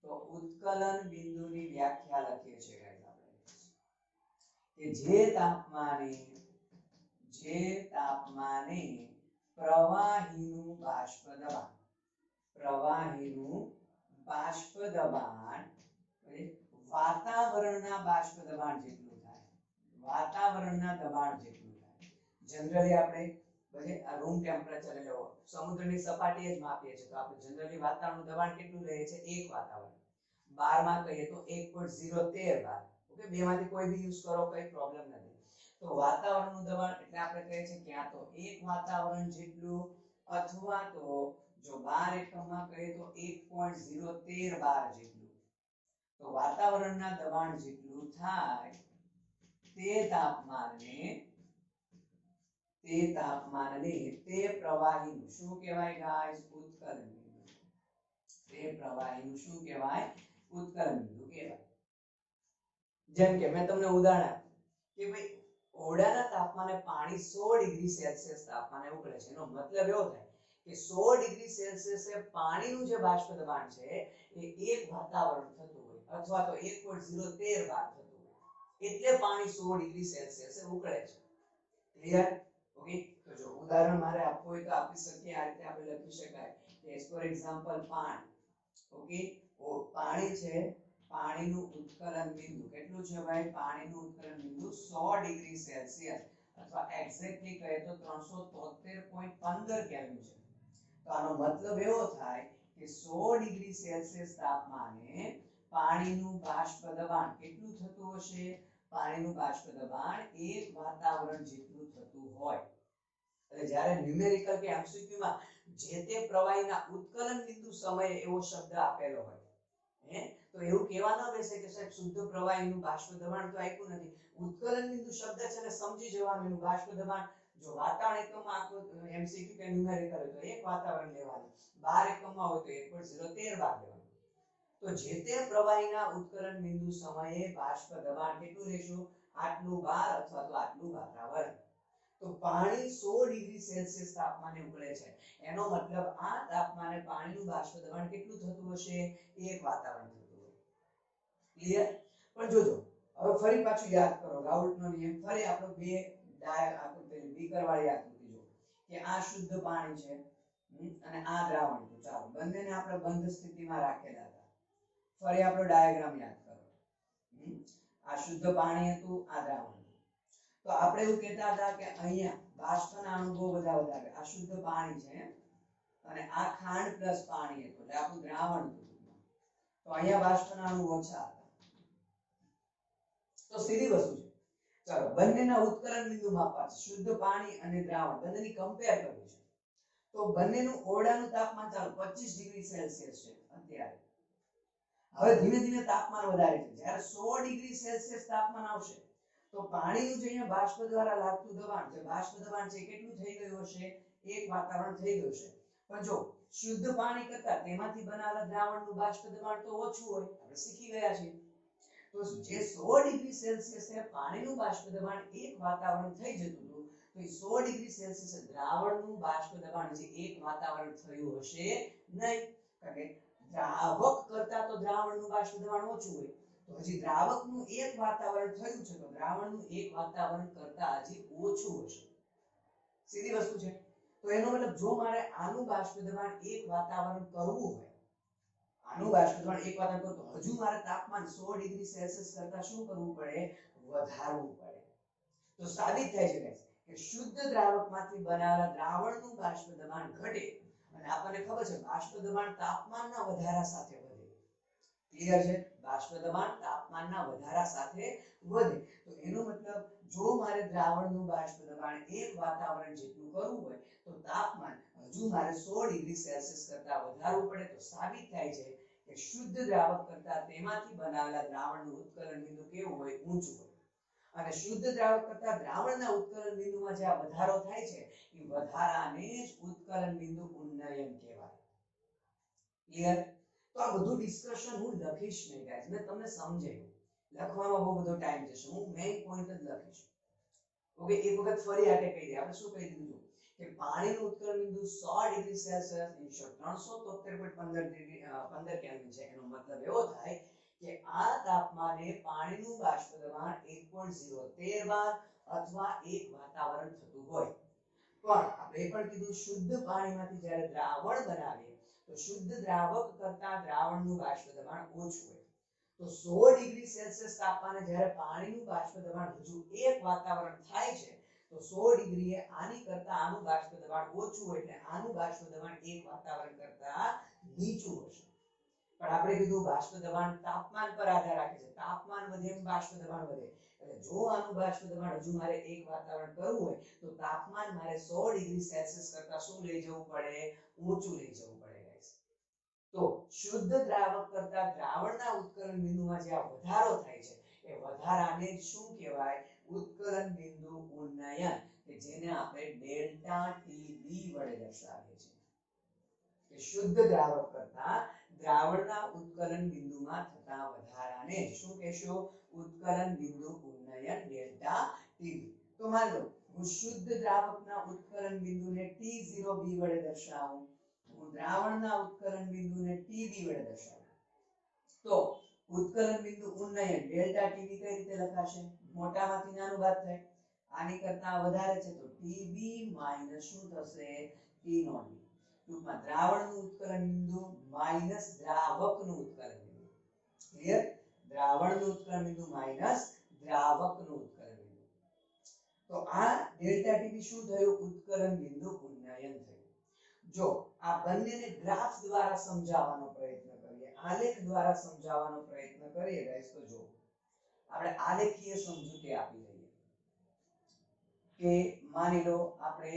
Speaker 1: તો उत्कलन બિંદુની વ્યાખ્યા લખીએ છીએ ગાઈસ આપણે કે જે તાપમાને પ્રવાહીનું બાષ્પ દબાણ વાતાવરણના બાષ્પ દબાણ જેટલું થાય, વાતાવરણના દબાણ જેટલું થાય। જનરલી આપણે બજે આ રૂમ ટેમ્પરેચર એટલે સમુદ્રની સપાટીએ જ માપીએ છીએ તો આપણે જનરલી વાતાવરણનું દબાણ કેટલું લઈએ છીએ? એક વાતાવરણ 12 માં કહીએ તો 1.013 bar। ઓકે, બેમાંથી કોઈ બી યુઝ કરો કઈ પ્રોબ્લેમ નથી। તો વાતાવરણનું દબાણ એટલે આપણે કહીએ છીએ ક્યાં તો એક વાતાવરણ જેટલું અથવા તો જો 12 એકમમાં કહીએ તો 1.013 bar જેટલું। તો વાતાવરણના દબાણ જેટલું થાય તે તાપમાનને તે પ્રવાહીનું શું કહેવાય ગાઈસ? उत्कलन બિંદુ। તે પ્રવાહીનું શું કહેવાય? उत्कलन બિંદુ કહેવાય। જેમ કે મેં તમને ઉદાહરણ આપ્યું કે ભાઈ ઓરડાના તાપમાને પાણી 100 ડિગ્રી સેલ્સિયસ તાપમાને ઉકળે છે, એનો મતલબ એવો થાય કે 100 ડિગ્રી સેલ્સિયસે પાણીનું જે બાષ્પ દબાણ છે એ એક વાતાવરણ થતું હોય અથવા તો 1.013 bar થતું હોય એટલે પાણી 100 ડિગ્રી સેલ્સિયસે ઉકળે છે। ક્લિયર? ઓકે, તો જો ઉદાહરણ મારે આપવું હોય તો આપી શકીએ। આ રીતે આપણે લખી શકાય કે ફોર એક્ઝામ્પલ પાણી। ઓકે, પાણી છે, પાણીનું उत्कलन બિંદુ કેટલું છે ભાઈ? પાણીનું उत्कलन બિંદુ 100 ડિગ્રી સેલ્સિયસ અથવા એક્ઝેક્ટલી કહે તો 373.15 કેલ્વિન છે। તો આનો મતલબ એવો થાય કે 100 ડિગ્રી સેલ્સિયસ તાપમાને પાણીનું બાષ્પ દબાણ કેટલું થતું હશે? પાણીનું બાષ્પ દબાણ એક વાતાવરણ જેટલું થતું હોય। એટલે જ્યારે ન્યુમેરિકલ કે એમસીક્યુ માં જે તે પ્રવાહીના उत्कलन બિંદુ સમયે એવો શબ્દ આપેલો હોય તો એવું કહેવા ન બેસે કે સાહેબ શુદ્ધ પ્રવાહીનું બાષ્પ દબાણ તો આપ્યું નથી, उत्कलन બિંદુ શબ્દ છે ને સમજી જવાનું એનું બાષ્પ દબાણ જો વાતાવરણ એકમમાં આખો એમસીક્યુ કે ન્યુમેરિકલ હોય તો એક વાતાવરણ લેવાનું, 12 એકમમાં હોય તો 1.013 bar લેવાનું। તો જે તે પ્રવાહીના उत्कलन બિંદુ સમયે બાષ્પ દબાણ કેટલું લેશું? આટલું બાર અથવા તો આટલું વાતાવરણ। તો પાણી 100 ડિગ્રી સેલ્સિયસ તાપમાને ઉકળે છે, એનો મતલબ આ તાપમાને પાણીનું બાષ્પ દબાણ કેટલું થતું હશે? 1 વાતાવરણ થતું હોય. ક્લિયર? પણ જોજો હવે ફરી પાછું યાદ કરો રાઉલ્ટનો નિયમ. ફરી આપણો બે પેલી બીકર વાળી આકૃતિ જો કે આ શુદ્ધ પાણી છે અને આ દ્રાવણ હતું. ચાલો બંનેને આપણે બંધ સ્થિતિમાં રાખેલા હતા. ફરી આપણો ડાયાગ્રામ યાદ કરો. આ શુદ્ધ પાણી હતું, આ દ્રાવણ હતું. તો આપણે એવું કહેતા હતા કે અહીંયા બાષ્પના અણુ બહુ બધા વધારે. આ શુદ્ધ પાણી છે અને આ ખાંડ પ્લસ પાણી હતું એટલે આપણું દ્રાવણ હતું. તો અહીંયા બાષ્પના અણુ ઓછા હતા. તો સીધી વસ્તુ છે. ચાલો બંનેના ઉત્કલન બિંદુ માપવા છે. શુદ્ધ પાણી અને દ્રાવણ બંનેની કમ્પેર કરવી છે. તો બંનેનું ઓરડાનું તાપમાન ચાલો 25 ડિગ્રી સેલ્સિયસ છે અત્યારે. હવે ધીમે ધીમે તાપમાન વધારે છે. જ્યારે 100 ડિગ્રી સેલ્સિયસ તાપમાન આવશે તો પાણીનું જે અહીંયા બાષ્પ દ્વારા લાગતું દબાણ છે, બાષ્પ દબાણ છે કેટલું થઈ ગયું હશે? 1 વાતાવરણ થઈ ગયું છે. પણ જો શુદ્ધ પાણી કરતા તેમાંથી બનાવેલા દ્રાવણનું બાષ્પ દબાણ તો ઓછું હોય, આપણે શીખી ગયા છીએ. તો જે 100 ડિગ્રી સેલ્સિયસે પાણીનું બાષ્પ દબાણ 1 વાતાવરણ થઈ જતું હતું, તો એ 100 ડિગ્રી સેલ્સિયસે દ્રાવણનું બાષ્પ દબાણ જે 1 વાતાવરણ થયું હશે નહીં. કારણ કે દ્રાવક કરતા તો દ્રાવણનું બાષ્પ દબાણ ઓછું હોય. તો હજી દ્રાવકનું 1 વાતાવરણ થયું છે તો દ્રાવણનું 1 વાતાવરણ કરતા હજી ઓછું હશે. સીધી વસ્તુ છે. તો એનો મતલબ જો મારે આનું બાષ્પ દબાણ 1 વાતાવરણ કરવું હોય, આનું બાષ્પ દબાણ 1 વાતાવરણ કરવું તો હજુ મારે તાપમાન 100 ડિગ્રી સેલ્સિયસ કરતા શું કરવું પડે? વધારવું પડે. તો સાબિત થાય છે કે શુદ્ધ દ્રાવકમાંથી બનાવેલા દ્રાવણનું બાષ્પ દબાણ ઘટે અને આપણને ખબર છે બાષ્પ દબાણ તાપમાનના વધારા સાથે વધે. ક્લિયર છે? બાષ્પ દબાણ તાપમાનના વધારા સાથે વધે. તો એનો મતલબ જો મારે દ્રાવણનું બાષ્પ દબાણ 1 વાતાવરણ જેટલું કરવું હોય તો તાપમાન હજુ મારે 100 ડિગ્રી સેલ્સિયસ કરતા વધારવું પડે. તો સાબિત થાય છે કે શુદ્ધ દ્રાવક કરતા તેમાંથી બનાવેલા દ્રાવણનું ઉત્કલન બિંદુ કેવું હોય? ઊંચું હોય. અને શુદ્ધ દ્રાવક કરતા દ્રાવણના ઉત્કલન બિંદુમાં જે આ વધારો થાય છે એ વધારાને જ ઉત્કલન બિંદુ ઉન્નયન કહેવાય. ક્લિયર? તો આ બધું ડિસ્કશન હું લખીશ નહીં ગાઈસ, મેં તમને સમજાવ્યું. લખવામાં બહુ બધો ટાઈમ જશે, હું મેઇન પોઈન્ટ જ લખીશ. ઓકે, એક વખત ફરી આટે કહી દે. આપણે શું કહી દીધું કે પાણીનું ઉત્કલન બિંદુ 100 degree Celsius in short 373.15 kelvin છે. એનો મતલબ એવો થાય કે આ તાપમાને પાણીનું બાષ્પ દબાણ 1.013 bar અથવા 1 વાતાવરણ થતું હોય. પણ આપણે એ પણ કીધું શુદ્ધ પાણીમાંથી જ્યારે દ્રાવણ બનાવીએ તો શુદ્ધ દ્રાવક કરતા દ્રાવણનું બાષ્પ દબાણ ઓછું હોય. તો 100 ડિગ્રી સેલ્સિયસ તાપમાને જ્યારે પાણીનું બાષ્પ દબાણ હજુ 1 વાતાવરણ થાય છે તો 100 ડિગ્રીએ આની કરતા આનું બાષ્પ દબાણ ઓછું હોય એટલે આનું બાષ્પ દબાણ 1 વાતાવરણ કરતા નીચું હશે. પણ આપણે કીધું બાષ્પ દબાણ તાપમાન પર આધાર રાખે છે. તાપમાન વધે એમ બાષ્પ દબાણ વધે. એટલે જો આનું બાષ્પ દબાણ હજુ મારે 1 વાતાવરણ કરવું હોય તો તાપમાન મારે 100 ડિગ્રી સેલ્સિયસ કરતા શું લઈ જવું પડે? ઊંચું લઈ જવું પડે ગાઈસ. તો શુદ્ધ દ્રાવક કરતા દ્રાવણના ઉત્કલન બિંદુમાં જે આ વધારો થાય છે એ વધારાને શું કહેવાય? ઉત્કલન બિંદુ ઉન્નયન, કે જેને આપણે ડેલ્ટા ટીબી વડે દર્શાવીએ છીએ. કે શુદ્ધ દ્રાવક કરતા દ્રાવણના ઉત્કલન બિંદુમાં થતા વધારાને શું કહેશો? ઉત્કલન બિંદુ ઉન્નયન ડેલ્ટા ટીબી. તો માની લો હું શુદ્ધ દ્રાવકના ઉત્કલન બિંદુને T0b વડે દર્શાવું, હું દ્રાવણના ઉત્કલન બિંદુને TB વડે દર્શાવું. તો ઉત્કલન બિંદુ ઉન્નયન ડેલ્ટા ટીબી કઈ રીતે લખાશે? મોટામાંથી નાનું બાદ થાય. આની કરતા વધારે છે તો TB માઈનસ શું થશે? T0b. ટૂંકમાં દ્રાવણનું ઉત્કલન બિંદુ માઈનસ દ્રાવકનું ઉત્કલન બિંદુ. ક્લિયર? દ્રાવણનું ઉત્કલન બિંદુ માઈનસ દ્રાવકનું ઉત્કલન બિંદુ. તો આ ડેલ્ટા ટીબી શું થયું? ઉત્કલન બિંદુ ઉન્નયન થયું. જો આ બંનેને ગ્રાફ દ્વારા સમજાવવાનો પ્રયત્ન કરીએ, આલેખ દ્વારા સમજાવવાનો પ્રયત્ન કરીએ ગાઈસ, તો જો આપણે આલેખીય સમજૂતી આપી દઈએ કે માની લો આપણે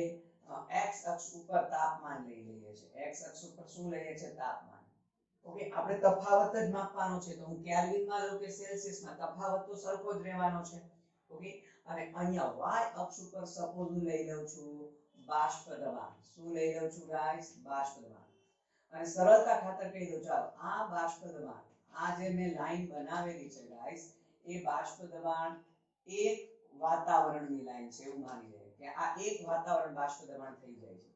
Speaker 1: x અક્ષ ઉપર તાપમાન લઈ લઈએ છીએ. x અક્ષ ઉપર શું લઈએ છીએ? તાપમાન. ઓકે, આપણે તફાવત જ માપવાનો છે તો હું કેલ્વિનમાં લઉં કે સેલ્સિયસમાં, તફાવત તો સરખો જ રહેવાનો છે. ઓકે, અને અહીંયા y અક્ષ ઉપર સપોઝ હું લઈ લઉં છું બાષ્પ દબાણ. શું લઈ લઉં છું ગાઈસ? બાષ્પ દબાણ. અને સરળતા ખાતર કહી દઉં, ચાલો આ બાષ્પ દબાણ, આ જે મેં લાઈન બનાવેલી છે ગાઈસ, એ બાષ્પ દબાણ 1 વાતાવરણની લાઈન છે એવું માની લઈએ. કે આ એક વાતાવરણ બાષ્પ દબાણ થઈ જાય છે.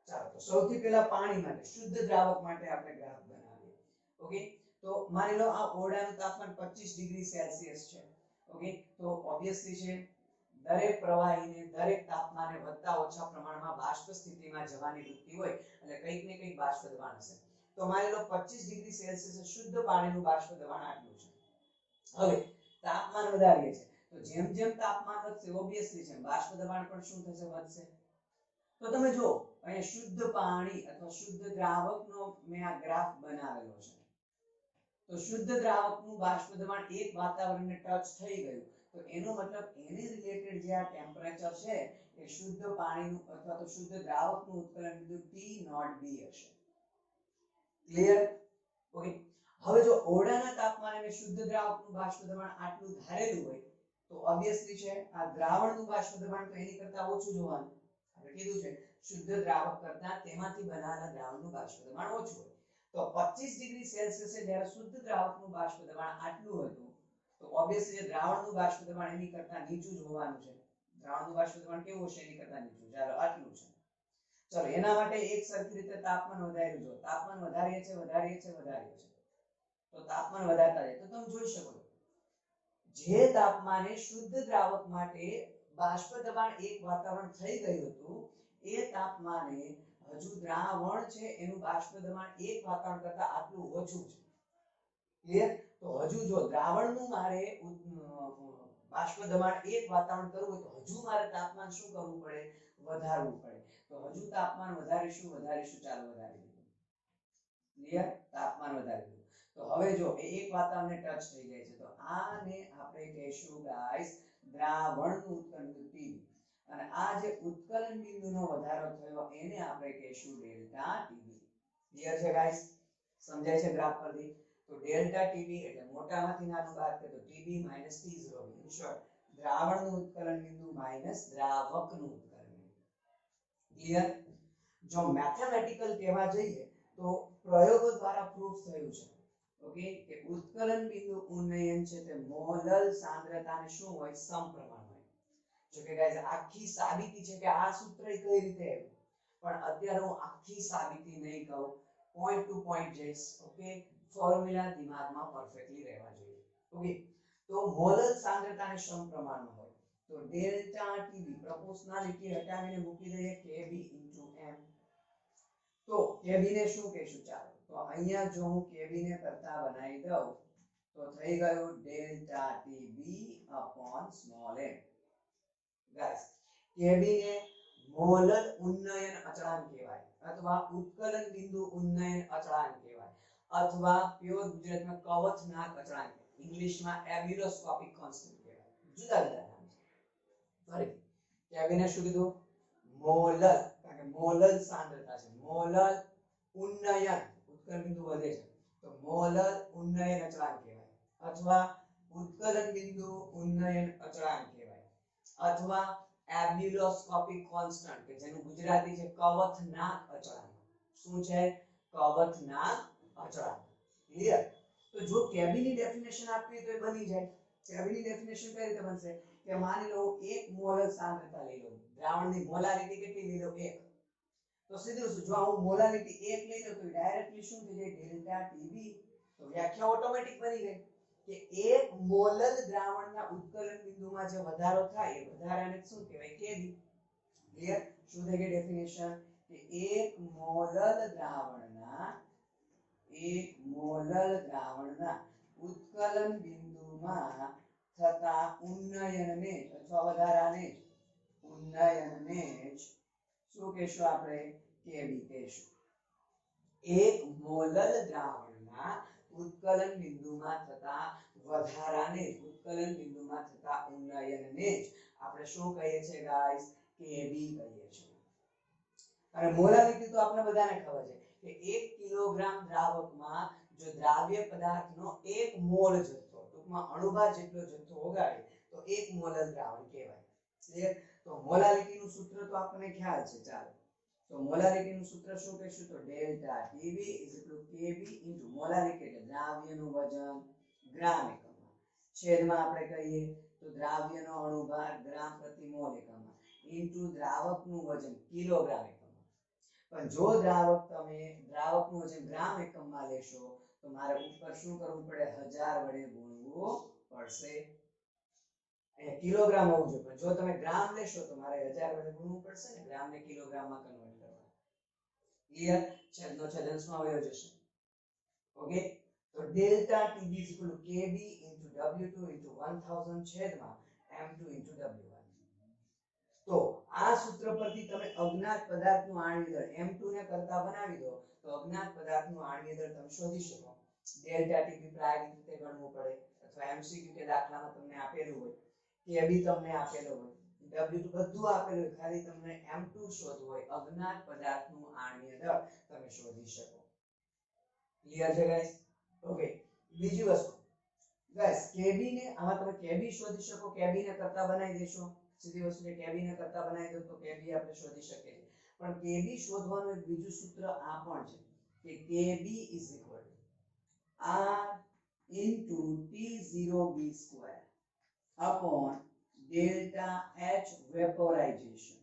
Speaker 1: ચાલો તો સૌથી પહેલા પાણી માટે શુદ્ધ દ્રાવક માટે આપણે ગ્રાફ બનાવીએ. ઓકે, તો માની લો આ ઓરડાનું તાપમાન 25 ડિગ્રી સેલ્સિયસ છે. ઓકે, તો ઓબ્વિયસલી છે દરેક પ્રવાહીને દરેક તાપમાને વધતા ઓછા પ્રમાણમાં બાષ્પ સ્થિતિમાં જવાની વૃત્તિ હોય એટલે કંઈક ને કંઈક બાષ્પ દબાણ હશે. તો માની લો 25 ડિગ્રી સેલ્સિયસ શુદ્ધ પાણીનું બાષ્પ દબાણ આટલું છે. હવે તાપમાન વધારીએ છે તો જેમ જેમ તાપમાન વધશે ઓબ્વિયસલી છે બાષ્પ દબાણ પણ શું થશે, વધશે. તો તમે જો અહીંયા શુદ્ધ પાણી અથવા શુદ્ધ દ્રાવકનો મેં આ ગ્રાફ બનાવેલો છે. તો શુદ્ધ દ્રાવકનું બાષ્પ દબાણ એક વાતાવરણને ટચ થઈ ગયું તો એનો મતલબ એની રિલેટેડ જે આ ટેમ્પરેચર છે એ શુદ્ધ પાણીનું અથવા તો શુદ્ધ દ્રાવકનું ઉત્કલન બિંદુ T0B હશે. ક્લિયર? ઓકે, હવે જો ઓરડાના તાપમાને મેં શુદ્ધ દ્રાવકનું બાષ્પ દબાણ આટલું ધારેલું હોય તો ઓબ્વિયસલી છે આ દ્રાવણનું બાષ્પ દબાણ તો એની કરતા ઓછું જોવાનું. આપણે કીધું છે શુદ્ધ દ્રાવક કરતા તેમાંથી બનાવેલા દ્રાવણનું બાષ્પ દબાણ ઓછું હોય. તો 25 ડિગ્રી સેલ્સિયસે જ્યારે શુદ્ધ દ્રાવકનું બાષ્પ દબાણ આટલું હતું તો ઓબ્વિયસલી દ્રાવણનું બાષ્પ દબાણ એની કરતા નીચું જ હોવાનું છે. દ્રાવણનું બાષ્પ દબાણ કેવું હશે, એની કરતા નીચું. ચાલો આટલું છે. ચલો એના માટે એક સરખી રીતે તાપમાન વધાર્યું. જો તાપમાન વધારીએ છે તો તાપમાન વધારતા જાય તો તમે જોઈ શકો જે તાપમાને શુદ્ધ દ્રાવક માટે બાષ્પ દબાણ એક વાતાવરણ થઈ ગયું હતું એ તાપમાને હજુ દ્રાવણ છે એનું બાષ્પ દબાણ એક વાતાવરણ કરતા આટલું ઓછું છે. ક્લિયર? તો હજુ જો દ્રાવણનું મારે બાષ્પ દબાણ એક વાતાવરણ કરવું હોય તો હજુ મારે તાપમાન શું કરવું પડે, વધારવું પડે. તો હજુ તાપમાન વધારીશું. ચાલો વધારી દીધું. ક્લિયર? તાપમાન વધારી દીધું. તો હવે જો એ એક વાતાવરણને ટચ થઈ જાય છે તો આને આપણે કહીશું ગાઈસ દ્રાવણનું ઉત્કલન બિંદુ T. અને આ જે ઉત્કલન બિંદુનો વધારો થયો એને આપણે કહીશું ડેલ્ટા ટીબી. ક્લિયર છે ગાઈસ? સમજાય છે ગ્રાફ પરથી? તો ડેલ્ટા ટીબી એટલે મોટામાંથી નાનું બાદ કરીએ તો TB minus T0. In short દ્રાવણનું ઉત્કલન બિંદુ માઈનસ દ્રાવકનું ઉત્કલન બિંદુ. ક્લિયર? જો મેથેમેટિકલ કહેવા જઈએ તો પ્રયોગો દ્વારા પ્રૂફ થયું છે ઓકે કે ઉત્કલન બિંદુ ઉન્નયન છે તે મોલલ સાંદ્રતાને શું હોય, સમપ્રમાણ હોય. જો કે ગાઈસ આખી સાબિતી છે કે આ સૂત્ર કઈ રીતે આવ્યું પણ અત્યારે હું આખી સાબિતી નહીં કહું, પોઈન્ટ ટુ પોઈન્ટ જઈશ. ઓકે, ફોર્મ્યુલા દિમાગમાં પરફેક્ટલી રહેવા જોઈએ. ઓકે, તો મોલલ સાંદ્રતાને સમપ્રમાણમાં હોય તો ડેલ્ટા ટીબી પ્રોપોર્શનાલિટી હટાવીને મૂકી દઈએ kb m. તો kb ને શું કહીશું? ચાલો તો અહીંયા જો હું kb ને કરતા બનાવી દઉં તો થઈ ગયું delta TB upon small m. Guys kb ને મોલલ ઉન્નયન અચળાંક કહેવાય અથવા ઉત્કલન બિંદુ ઉન્નયન અચળાંક કહેવાય અથવા પ્યોર ગુજરાતીમાં કવચનાક અચળાંક, ઇંગ્લિશમાં એબ્યુલોસ્કોપિક કોન્સ્ટન્ટ કહેવાય. જુદા જુદા નામ છે. ફરી kb ને શું કીધું? મોલલ, કારણ કે મોલલ સાંદ્રતા છે. મોલલ ઉન્નયન ઉત્કલન બિંદુ વધે છે તો મોલલ ઉન્નયન અચળાંક કહેવાય અથવા ઉત્કલન બિંદુ ઉન્નયન અચળાંક કહેવાય અથવા એબ્યુલોસ્કોપિક કોન્સ્ટન્ટ કે જેનું ગુજરાતી છે કવચનાક અચળાંક. શું છે? કવચનાક અચળાંક. ક્લિયર? તો જો kb ની ડેફિનેશન આપવી તો એ બની જાય. kb ની ડેફિનેશન કઈ રીતે બનશે કે માની લો એક મોલલ સાંદ્રતા લઈ લો, દ્રાવણની મોલારિટી કેટલી લઈ લો? 1. તો સીધું જો હું મોલારિટી 1 લઈ લઉં તો ડાયરેક્ટલી શું થઈ જાય? Delta TB. તો વ્યાખ્યા ઓટોમેટિક બની ગઈ કે એક મોલલ દ્રાવણના ઉત્કલન બિંદુમાં જે વધારો થાય એ વધારાને શું કહેવાય? kb. ક્લિયર? શું થઈ ગઈ ડેફિનેશન કે એક મોલલ દ્રાવણના ઉત્કલન બિંદુમાં થતા ઉન્નયનને અથવા વધારાને જ શું કહેશું આપણે? kb કહેશું. એક મોલલ દ્રાવણના ઉત્કલન બિંદુમાં થતા વધારાને ઉત્કલન બિંદુમાં થતા ઉન્નયનને જ આપણે શું કહીએ છીએ ગાઈસ? kb કહીએ છીએ. અને મોલારિટી તો આપણે બધાને ખબર છે કે 1 કિલોગ્રામ દ્રાવકમાં જો દ્રાવ્ય પદાર્થનો 1 મોલ જથ્થો, ટૂંકમાં અણુભાર જેટલો જથ્થો ઓગાળે તો 1 મોલલ દ્રાવણ કહેવાય. ક્લિયર? તો મોલારિટીનું સૂત્ર તો આપણને ખ્યાલ છે. ચાલો તો મોલારિટીનું સૂત્ર શું કહીશું? તો ડેલ્ટા ટીબી kb મોલારિટી એટલે દ્રાવ્યનું વજન ગ્રામ એકમમાં, છેદમાં આપણે કહીએ તો દ્રાવ્યનો અણુભાર ગ્રામ પ્રતિ મોલ એકમમાં. ઇન્ટુ દ્રાવકનું વજન કિલોગ્રામ એકમમાં. પણ જો દ્રાવકનું વજન ગ્રામ એકમમાં લેશો તો મારે ઉપર શું કરવું પડે? 1000 વડે ગુણવું પડશે. અહીંયા કિલોગ્રામ હોવું જોઈએ, પણ જો તમે ગ્રામ લેશો તો મારે 1000 વડે ગુણવું પડશે ને, ગ્રામ ને કિલોગ્રામમાં કન્વર્ટ કરવા. ક્લિયર? છેદનો છેદ અંશમાં વયો જશે. ઓકે, તો ડેલ્ટા TB = KB * W2 * 1000 છેદમાં M2 * W1. તો આ સૂત્ર પરથી તમે અજ્ઞાત પદાર્થનું આણ્વિય દળ M2 ને કરતા બનાવી દો તો અજ્ઞાત પદાર્થનું આણ્વિય દળ તમે શોધી શકો. ડેલ્ટા TB પ્રાયોગિક રીતે ગણવું પડે, અથવા MCQ કે દાખલામાં તમને આપેલું હોય, KB તમને આપેલો હોય, W2 બધું આપેલું હોય, ખાલી તમને M2 શોધવું હોય, અજ્ઞાત પદાર્થનું આણ્વિય દળ તમે શોધી શકો. ક્લિયર છે ગાઈસ? ઓકે, બીજી વસ્તુ ગાઈસ, KB ને આમાં તમે KB શોધી શકો, KB ને કરતા બનાવી દેશો. સીધી વસ્તુ છે, KB ને કરતા બનાવી દો તો KB આપણે શોધી શકીએ છીએ. પણ KB શોધવાનું એક બીજું સૂત્ર આ પણ છે કે KB = R * T0B² upon delta H vaporization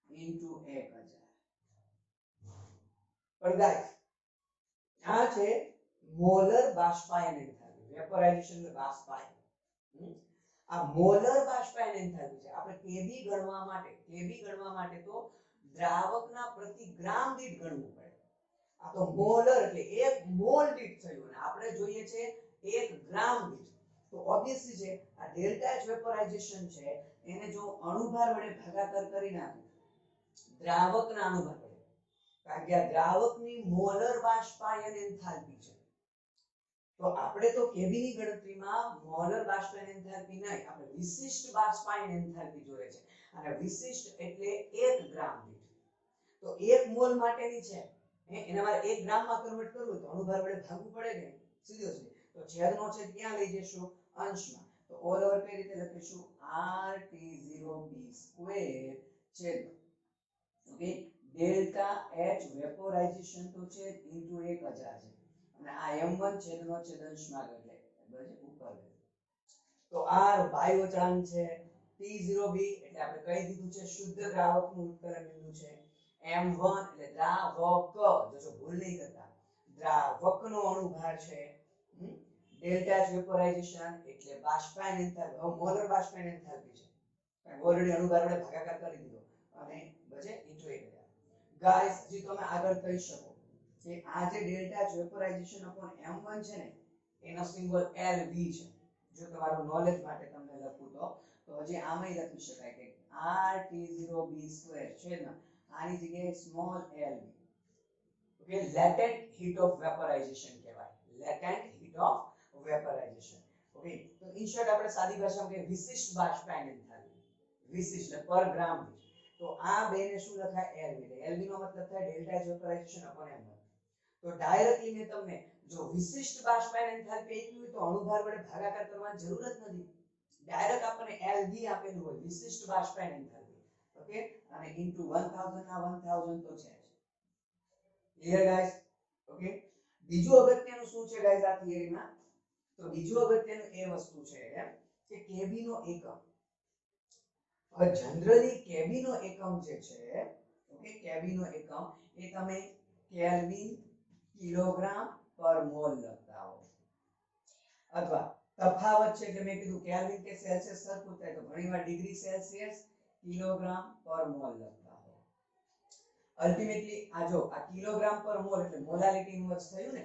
Speaker 1: into 1000. પણ ગાઈસ, આ છે મોલર બાષ્પાયન એન્થાલ્પી. વેપોરાઇઝેશન એટલે બાષ્પાયન. આ મોલર બાષ્પાયન એન્થાલ્પી છે. આપણે KB ગણવા માટે તો દ્રાવકના પ્રતિ ગ્રામ દીઠ ગણવું પડે. આ તો મોલર એટલે 1 મોલ દીઠ થયું, અને આપણે જોઈએ છે 1 ગ્રામ દીઠ. તો ઓબ્વિયસલી છે આ ડેલ્ટા H વેપોરાઇઝેશન છે એને જો અણુભાર વડે ભાગાકાર કરી નાખો, દ્રાવકના અણુભાર વડે, કારણ કે આ દ્રાવકની મોલર બાષ્પાયન એન્થાલ્પી છે, તો આપણે તો KB ની ગણતરીમાં મોલર બાષ્પાયન એન્થાલ્પી નહીં, આપણે વિશિષ્ટ બાષ્પાયન એન્થાલ્પી જોઈએ છે. અને વિશિષ્ટ એટલે 1 ગ્રામ દીઠ. તો 1 મોલ માટેની છે એને મારે 1 ગ્રામમાં કન્વર્ટ કરવું તો અણુભાર વડે ભાગવું પડે કે સીધો સીધો. તો છેદનો છેદ ક્યાં લઈ જશું? અંશમાં. તો ઓલ ઓવર કઈ રીતે લખીશું? RT0B² છેદ, ઓકે, ડેલ્ટા H વેપોરાઇઝેશન તો છે ઇન્ટુ 1000 છે, અને આ M1 છેદનો છેદ અંશમાં એટલે બરાબર ઉપર. તો R વાયુ અચળાંક છે, T0B એટલે આપણે કહી દીધું છે શુદ્ધ દ્રાવકનું ઉત્કલન બિંદુ છે, M1 એટલે દ્રાવક, જો ભૂલ નહીં કરતા, દ્રાવકનો અણુભાર છે, ડેલ્ટા H વેપોરાઇઝેશન એટલે બાષ્પાયન એન્થાલ્પી, મોલર બાષ્પાયન એન્થાલ્પી છે, કારણ ઓલરેડી અણુભાર વડે ભાગાકાર કરી દીધો, અને બચે ઇન્ટુ 1000. ગાઈસ, હજી તમે આગળ કહી શકો કે આ જે ડેલ્ટા H વેપોરાઇઝેશન અપોન M1 છે ને એનો સિમ્બોલ LV છે. જો તમારું નોલેજ માટે તમને લખું તો હજી આમાંય લખી શકાય કે RT0B² છેદમાં આની જગ્યાએ small LV. Okay, latent heat of vaporisation કહેવાય, latent heat of vaporisation. Okay, તો ઇન શોર્ટ આપણે સાદી ભાષામાં કે વિશિષ્ટ બાષ્પાયન એન્થાલ્પી, વિશિષ્ટ પર ગ્રામ દીઠ. તો આ બેને શું લખાય? LV. LV નો મતલબ થાય ડેલ્ટા H વેપોરાઇઝેશન અપોન M1. તો ડાયરેક્ટલી મેં તમને જો વિશિષ્ટ બાષ્પાયન એન્થાલ્પી આપી હોય તો અણુભાર વડે ભાગાકાર કરવાની જરૂર જ નથી, ડાયરેક્ટ આપણને LV આપેલું હોય, વિશિષ્ટ બાષ્પાયન એન્થાલ્પી. ઓકે, અને ઇન્ટુ 1000 ના 1000 તો છે. Clear guys? ઓકે, બીજું અગત્યનું શું છે ગાઈસ આ થિયરીમાં? તો બીજું અગત્યનું એ વસ્તુ છે કે KB નો એકમ. હવે જનરલી KB નો એકમ જે છે, ઓકે, KB નો એકમ એ તમે કેલ્વિન, કિલોગ્રામ પર મોલ લખતા હો, અથવા તફાવત છે કે મેં કીધું કેલ્વિન કે સેલ્સિયસ સરખું થાય તો ઘણીવાર ડિગ્રી સેલ્સિયસ, કિલોગ્રામ પર મોલ લખતા હો. અલ્ટિમેટલી આ જો આ કિલોગ્રામ પર મોલ એટલે મોલાલિટી ઇન્વર્સ થયું ને,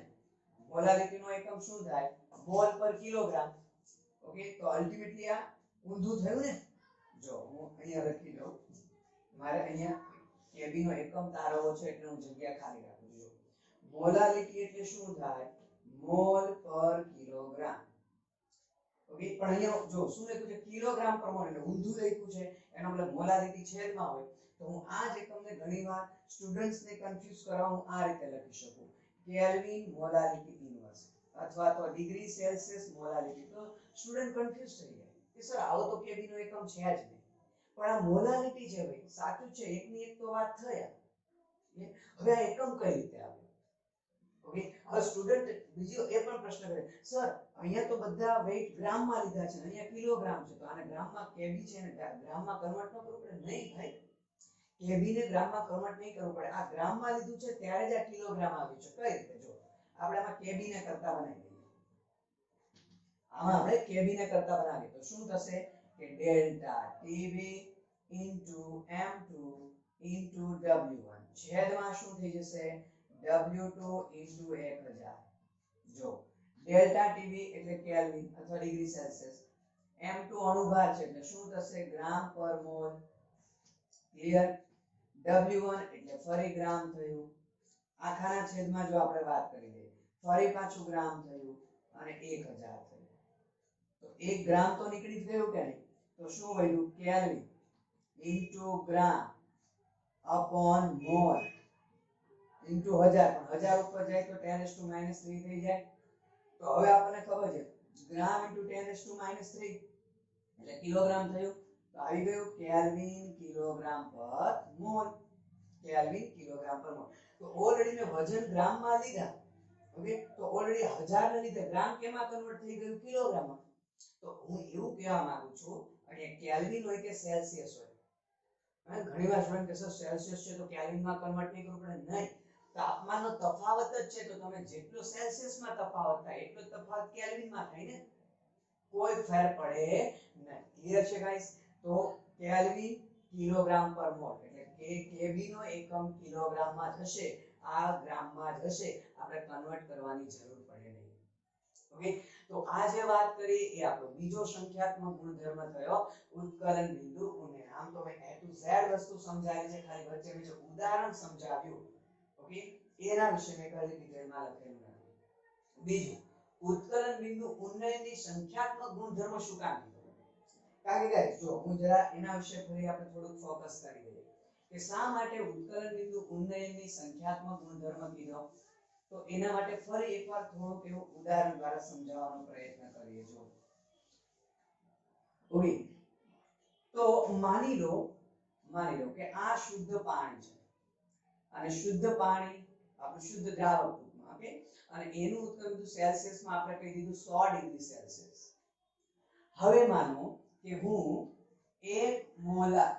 Speaker 1: મોલાલિટી નો એકમ શું થાય? મોલ પર કિલોગ્રામ. ઓકે, તો અલ્ટિમેટલી આ ઊંધું થયું ને. જો હું અહીંયા લખી દઉં, મારે અહીંયા KB નો એકમ તારવો છે એટલે હું જગ્યા ખાલી રાખું છું. મોલાલિટી એટલે શું થાય? મોલ પર કિલોગ્રામ. ઓકે, પણ અહીંયા જો શું લખ્યું છે? કિલોગ્રામ પર મોલ, એટલે ઊંધું લખ્યું છે, એનો મતલબ મોલાલિટી છેદમાં હોય. તો હું આ જ એકમને ઘણીવાર સ્ટુડન્ટ્સને કન્ફ્યુઝ કરવા હું આ રીતે લખી શકું, કેલ્વિન મોલાલિટી ઇન્વર્સ, અથવા તો ડિગ્રી સેલ્સિયસ મોલાલિટી. તો સ્ટુડન્ટ કન્ફ્યુઝ થઈ જાય કે સર આવો તો KB નો એકમ છે જ નહીં. પણ આ મોલાલિટી છે ભાઈ, સાચું છે, એકની એક તો વાત થઈ. હવે આ એકમ કઈ રીતે આવ્યો? ઓકે, હવે સ્ટુડન્ટ બીજો એ પણ પ્રશ્ન કરે, સર અહીંયા તો બધા વેઇટ ગ્રામમાં લીધા છે, અહીંયા કિલોગ્રામ છે, તો આને ગ્રામમાં કેબી છે ને ગ્રામમાં કન્વર્ટ ન કરવું પડે? નહીં ભાઈ, કેબી ને ગ્રામમાં કન્વર્ટ નહીં કરવું પડે. આ ગ્રામમાં લીધું છે ત્યારે જ આ કિલોગ્રામ આવ્યું છે. કઈ રીતે? જો આપણે આમાં કેબી ને કરતા બનાવી દઈએ. આમાં આપણે કેબી ને કરતા બનાવીએ તો શું થશે કે delta TB into m2 into w1 છેદમાં શું થઈ જશે w2 ઇન્ટુ 1000. જો ડેલ્ટા ટીબી એટલે કેલ્વિન અથવા ડિગ્રી સેલ્સિયસ, m2 અણુભાર છે એટલે શું થશે ગ્રામ પર મોલ. ક્લિયર? w1 એટલે ફરી ગ્રામ થયું, આખાના છેદમાં જો આપણે વાત કરી દઈએ ફરી પાછું ગ્રામ થયું અને 1000 થયું. તો 1 ગ્રામ તો નીકળી ગયું કે નહીં? તો શું વધ્યું? કેલ્વિન ઇન્ટુ ગ્રામ અપોન મોલ ઇન્ટુ 1000. પણ 1000 ઉપર જાય તો 10⁻³ થઈ જાય. તો હવે આપણને ખબર છે ગ્રામ ઇન્ટુ 10⁻³ એટલે કિલોગ્રામ થયું. તો આવી ગયું કેલ્વિન કિલોગ્રામ પર મોલ. કેલ્વિન કિલોગ્રામ પર મોલ. તો ઓલરેડી મેં વજન ગ્રામમાં લીધા. ઓકે, તો ઓલરેડી 1000 ને લીધે ગ્રામ કેમાં કન્વર્ટ થઈ ગયું? કિલોગ્રામમાં. તો હું એવું કહેવા માંગુ છું અહીંયા કેલ્વિન હોય કે સેલ્સિયસ હોય, ઘણીવાર સ્ટુડન્ટ કહેશે સેલ્સિયસ છે તો કેલ્વિનમાં કન્વર્ટ નહીં કરવું પડે? નહીં, તાપમાનનો તફાવત જ છે. તો તમે જેટલો સેલ્સિયસમાં તફાવત થાય એટલો તફાવત કેલ્વિનમાં થાય ને, કોઈ ફેર પડે નહીં. ક્લિયર છે ગાઈસ? તો કેલ્વિન કિલોગ્રામ પર મોલ એટલે કે કેબી નો એકમ કિલોગ્રામમાં જ હશે, આ ગ્રામમાં જ હશે, આપણે કન્વર્ટ કરવાની જરૂર પડે નહીં. ઓકે, તો આ જે વાત કરી એ આપણો બીજો સંખ્યાત્મક ગુણધર્મ થયો ઉત્કલન બિંદુ ઉન્નયન. આમ તો મેં A to Z વસ્તુ સમજાવી છે, ખાલી વચ્ચે મેં જે ઉદાહરણ સમજાવ્યું ઓકે એના વિશે મેં કઈ ડિટેલમાં લખેલું નથી. બીજું, ઉત્કલન બિંદુ ઉન્નયનની સંખ્યાત્મક ગુણધર્મ શું કામ કીધું? કારણ કે ગાઈસ જો હું જરા એના વિશે ફરી આપણે થોડુંક ફોકસ કરી દઈએ કે શા માટે ઉત્કલન બિંદુ ઉન્નયનની સંખ્યાત્મક ગુણધર્મ કીધો. તો એના માટે ફરી એકવાર થોડુંક એવું ઉદાહરણ દ્વારા સમજાવવાનો પ્રયત્ન કરીએ. જો ઓકે, તો માની લો કે આ શુદ્ધ પાણી છે અને શુદ્ધ પાણી આપણું શુદ્ધ દ્રાવક રૂપમાં, ઓકે, અને એનું ઉત્કલન બિંદુ સેલ્સિયસમાં આપણે કહી દીધું 100 ડિગ્રી સેલ્સિયસ. હવે માનો કે હું 1 મોલાર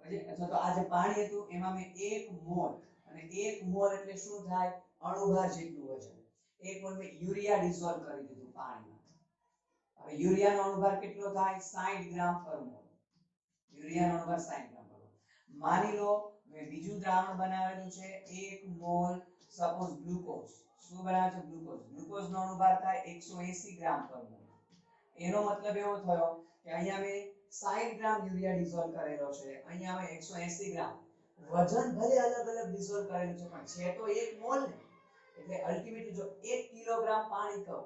Speaker 1: અથવા તો આ જે પાણી હતું એમાં મેં 1 મોલ, અને 1 મોલ એટલે શું થાય? અણુભાર જેટલું વજન. 1 મોલ મેં યુરિયા ડિઝોલ્વ કરી દીધું પાણીમાં. હવે યુરિયાનો અણુભાર કેટલો થાય? 60 ગ્રામ પર મોલ. યુરિયાનો અણુભાર 60 ગ્રામ પર મોલ. માની લો મેં બીજું દ્રાવણ બનાવેલું છે 1 મોલ સપોઝ ગ્લુકોઝ. શું બનાવે છે? ગ્લુકોઝ. ગ્લુકોઝનો અણુભાર થાય 180 ગ્રામ પર મોલ. એનો મતલબ એવો થયો કે અહીંયા મેં 60 ગ્રામ યુરિયા ડિઝોલ્વ કરેલો છે, અહીંયા મેં 180 ગ્રામ. વજન ભલે અલગ અલગ ડિઝોલ્વ કરેલું છે પણ છે તો 1 મોલ ને. એટલે અલ્ટિમેટલી જો 1 કિલોગ્રામ પાણી કહું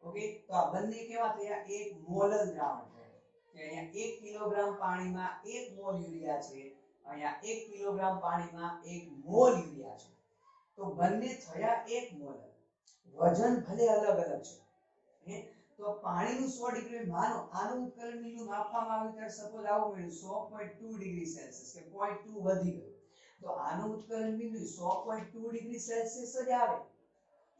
Speaker 1: ઓકે તો આ બંને કેવા થયા? 1 મોલલ દ્રાવણ થયા. કે અહીંયા 1 કિલોગ્રામ પાણીમાં 1 મોલ યુરિયા છે, અહીંયા 1 કિલોગ્રામ પાણીમાં 1 મોલ યુરિયા છે. તો બંને થયા 1 મોલ. વજન ભલે અલગ અલગ છે. તો પાણીનું 100 ડિગ્રી માનો આનું ઉત્કલન બિંદુ માપવામાં આવ્યું ત્યારે સપોઝ આવું મળ્યું 100.2 ડિગ્રી સેલ્સિયસ કે 0.2 વધી ગયું. તો આનું ઉત્કલન બિંદુ 100.2 ડિગ્રી સેલ્સિયસ જ આવે.